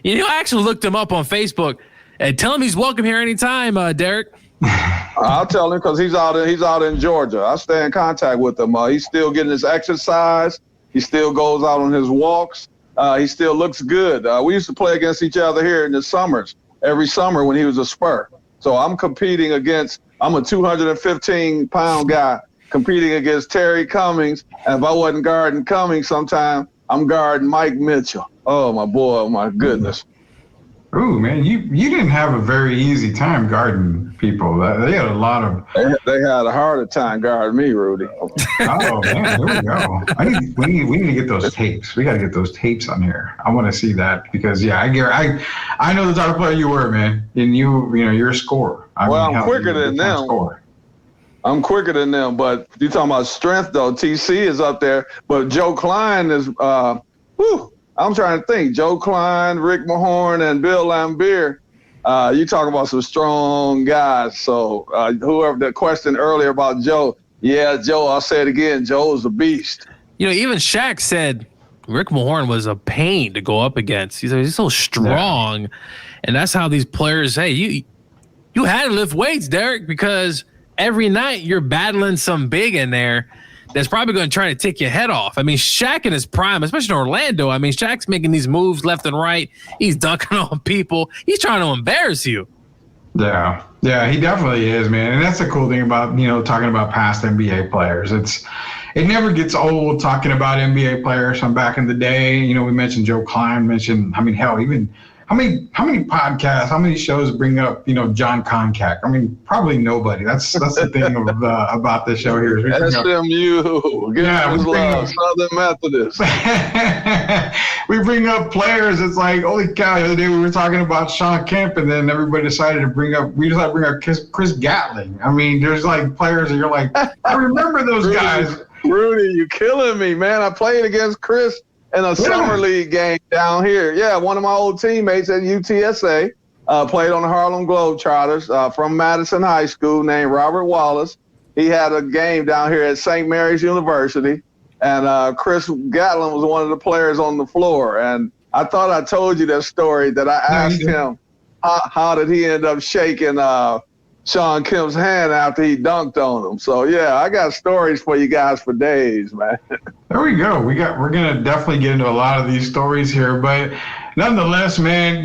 Yeah, I actually looked him up on Facebook and tell him he's welcome here anytime, Derek. I'll tell him because he's out in Georgia. I stay in contact with him. He's still getting his exercise. He still goes out on his walks. he still looks good. We used to play against each other here in the summers, every summer when he was a Spur. So I'm competing against, I'm a 215-pound guy competing against Terry Cummings. And if I wasn't guarding Cummings sometime, I'm guarding Mike Mitchell. Oh, my boy, oh, my goodness. Ooh, man, you didn't have a very easy time guarding people. They had a lot of. They had a harder time guarding me, Rudy. Oh man, there we go. We need to get those tapes. We got to get those tapes on here. I want to see that because I know the type of player you were, man, and you're a scorer. I'm quicker than them. I'm quicker than them, but you talking about strength though. TC is up there, but Joe Klein is. I'm trying to think. Joe Klein, Rick Mahorn, and Bill Laimbeer. You talk about some strong guys. So whoever the question earlier about Joe, Joe, I'll say it again. Joe is a beast. Even Shaq said Rick Mahorn was a pain to go up against. He's so strong, and that's how these players. Hey, you had to lift weights, Derek, because every night you're battling some big in there that's probably going to try to take your head off. I mean, Shaq in his prime, especially in Orlando, I mean, Shaq's making these moves left and right. He's dunking on people. He's trying to embarrass you. Yeah, he definitely is, man. And that's the cool thing about, talking about past NBA players. It never gets old talking about NBA players from back in the day. We mentioned Joe Klein, even how many podcasts, how many shows bring up, John Koncak? I mean, probably nobody. That's the thing about this show here. SMU, Southern Methodist. We bring up players. It's like, holy cow! The other day we were talking about Sean Kemp, and then everybody decided to bring up Chris Gatling. I mean, there's like players that you're like, I remember those guys. Rudy, you killing me, man! I played against Chris in a summer league game down here. Yeah, one of my old teammates at UTSA played on the Harlem Globetrotters from Madison High School named Robert Wallace. He had a game down here at St. Mary's University, and Chris Gatlin was one of the players on the floor. And I thought I told you that story that I asked him, how did he end up shaking Sean Kemp's hand after he dunked on him. So, I got stories for you guys for days, man. There we go. We're going to definitely get into a lot of these stories here. But nonetheless, man,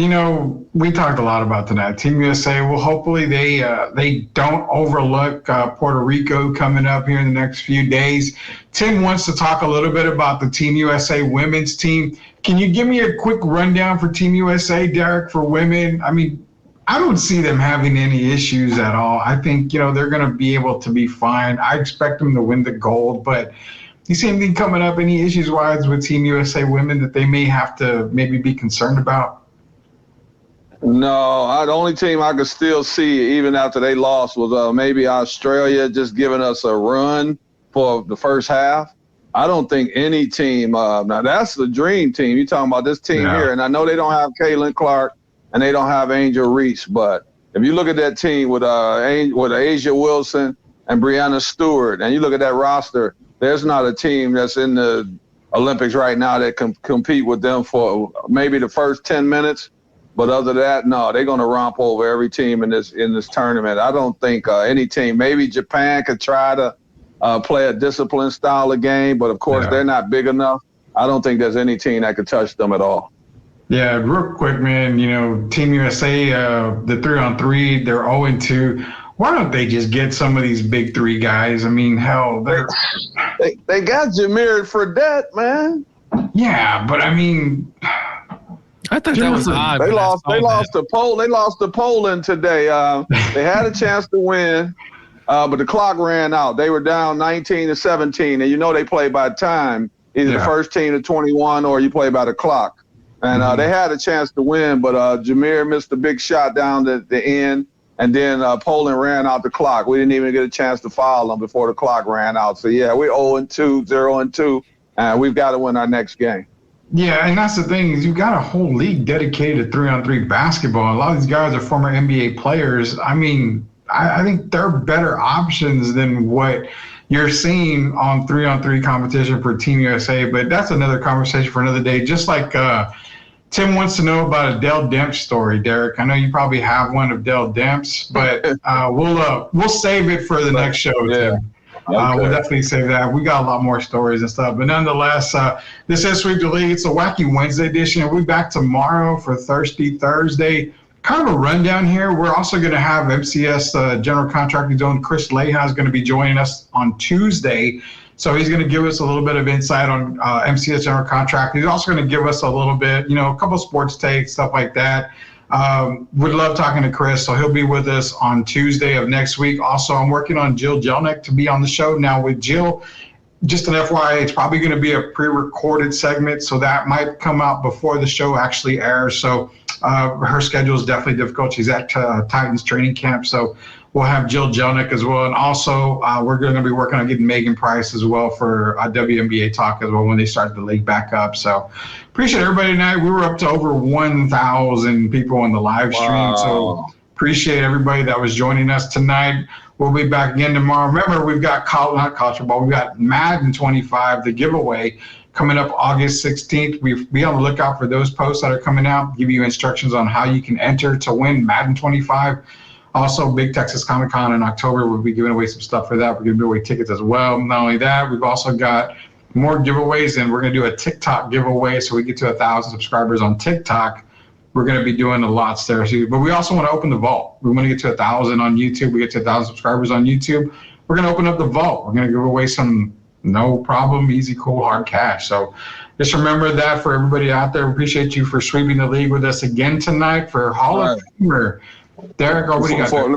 we talked a lot about tonight. Team USA, well, hopefully they don't overlook Puerto Rico coming up here in the next few days. Tim wants to talk a little bit about the Team USA women's team. Can you give me a quick rundown for Team USA, Derek, for women? I mean, I don't see them having any issues at all. I think, they're going to be able to be fine. I expect them to win the gold, but you see anything coming up, any issues-wise with Team USA women that they may have to maybe be concerned about? No, the only team I could still see, even after they lost, was maybe Australia just giving us a run for the first half. I don't think any team, now that's the dream team. You're talking about this team here, and I know they don't have Caitlin Clark, and they don't have Angel Reese. But if you look at that team with Asia Wilson and Brianna Stewart, and you look at that roster, there's not a team that's in the Olympics right now that can compete with them for maybe the first 10 minutes. But other than that, no, they're going to romp over every team in this tournament. I don't think any team, maybe Japan could try to play a disciplined style of game, but of course they're not big enough. I don't think there's any team that could touch them at all. Yeah, real quick, man, Team USA, the 3-on-3, they're 0-2. Why don't they just get some of these big three guys? I mean, hell, they got Jameer Fredette, man. Yeah, but I mean, I thought that was odd. They lost to Poland today. They had a chance to win, but the clock ran out. They were down 19-17, and they play by time. Either the first team to 21 or you play by the clock. And they had a chance to win, but Jameer missed a big shot down at the end, and then Poland ran out the clock. We didn't even get a chance to foul them before the clock ran out. So, we're 0-2, 0-2, and we've got to win our next game. Yeah, and that's the thing is you've got a whole league dedicated to 3-on-3 basketball. A lot of these guys are former NBA players. I mean, I think they're better options than what you're seeing on 3-on-3 competition for Team USA. But that's another conversation for another day. Just like Tim wants to know about a Dell Demps story, Derek. I know you probably have one of Dell Demps, but we'll save it for the next show, Tim. Okay. We'll definitely save that. We got a lot more stories and stuff. But nonetheless, this is Sweep the League. It's a Wacky Wednesday edition. We'll be back tomorrow for Thirsty Thursday. Kind of a rundown here. We're also going to have MCS General Contracting Zone. Chris Leha is going to be joining us on Tuesday. So he's going to give us a little bit of insight on MCS General Contracting. He's also going to give us a little bit, a couple of sports takes, stuff like that. Would love talking to Chris, so he'll be with us on Tuesday of next week. Also, I'm working on Jill Jelnick to be on the show. Now with Jill, just an FYI, it's probably going to be a pre-recorded segment, so that might come out before the show actually airs. So her schedule is definitely difficult. She's at Titans training camp, so we'll have Jill Jelnick as well. And also, we're going to be working on getting Megan Price as well for WNBA talk as well when they start the league back up. So appreciate everybody tonight. We were up to over 1,000 people on the live stream. Wow. So appreciate everybody that was joining us tonight. We'll be back again tomorrow. Remember, we've got not college football. We've got Madden 25, the giveaway, coming up August 16th. Be on the lookout for those posts that are coming out, give you instructions on how you can enter to win Madden 25. Also, Big Texas Comic Con in October, we'll be giving away some stuff for that. We're going to give away tickets as well. Not only that, we've also got more giveaways, and we're going to do a TikTok giveaway. So we get to 1,000 subscribers on TikTok. We're going to be doing a lot there too. But we also want to open the vault. We want to get to 1,000 on YouTube. We get to 1,000 subscribers on YouTube. We're going to open up the vault. We're going to give away some no problem, easy, cool, hard cash. So just remember that for everybody out there. We appreciate you for sweeping the league with us again tonight for Hall of Famer. Derek, what do you got there?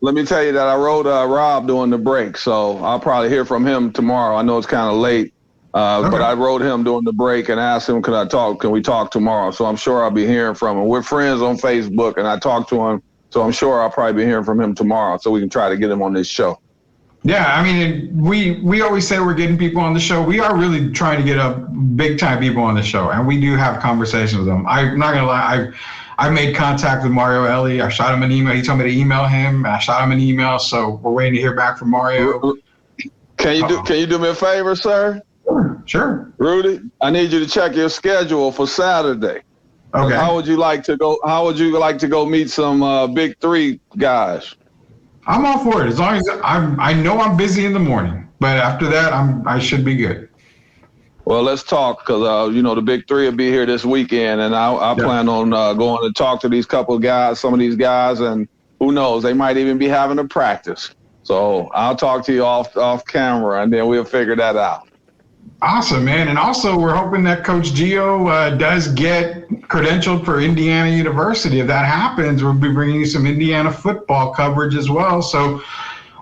Let me tell you that I wrote Rob during the break, so I'll probably hear from him tomorrow. I know it's kind of late, but I wrote him during the break and asked him, can we talk tomorrow? So I'm sure I'll be hearing from him. We're friends on Facebook, and I talked to him, so I'm sure I'll probably be hearing from him tomorrow so we can try to get him on this show. Yeah, I mean, we always say we're getting people on the show. We are really trying to get big-time people on the show, and we do have conversations with them. I'm not going to lie, I made contact with Mario Ellie. I shot him an email. He told me to email him. I shot him an email, so we're waiting to hear back from Mario. Can you do me a favor, sir? Sure. Rudy, I need you to check your schedule for Saturday. Okay. How would you like to go meet some Big Three guys? I'm all for it. As long as I know I'm busy in the morning, but after that, I should be good. Well, let's talk because, the Big Three will be here this weekend, and I plan on going to talk to these couple of guys, some of these guys, and who knows, they might even be having a practice. So I'll talk to you off camera, and then we'll figure that out. Awesome, man. And also, we're hoping that Coach Gio does get credentialed for Indiana University. If that happens, we'll be bringing you some Indiana football coverage as well. So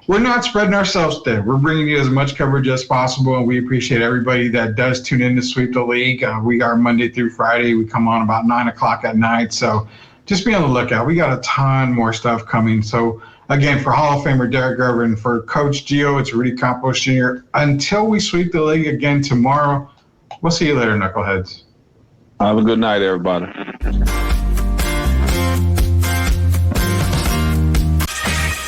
we're not spreading ourselves thin. We're bringing you as much coverage as possible, and we appreciate everybody that does tune in to Sweep the League. We are Monday through Friday. We come on about 9 o'clock at night, so just be on the lookout. We got a ton more stuff coming. So, again, for Hall of Famer Derek Gerber and for Coach Gio, it's Rudy Campos Jr. Until we sweep the league again tomorrow, we'll see you later, Knuckleheads. Have a good night, everybody.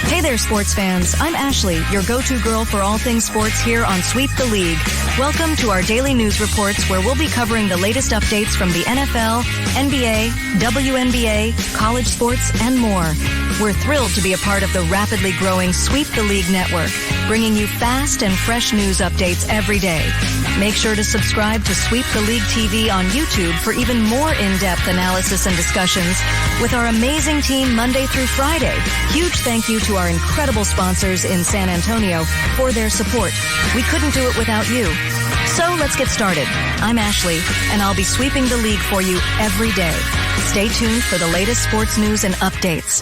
Hey there, sports fans. I'm Ashley, your go-to girl for all things sports here on Sweep the League. Welcome to our daily news reports where we'll be covering the latest updates from the NFL, NBA, WNBA, college sports, and more. We're thrilled to be a part of the rapidly growing Sweep the League network, bringing you fast and fresh news updates every day. Make sure to subscribe to Sweep the League TV on YouTube for even more in-depth analysis and discussions with our amazing team Monday through Friday. Huge thank you to our incredible sponsors in San Antonio for their support. We couldn't do it without you. So let's get started. I'm Ashley, and I'll be sweeping the league for you every day. Stay tuned for the latest sports news and updates.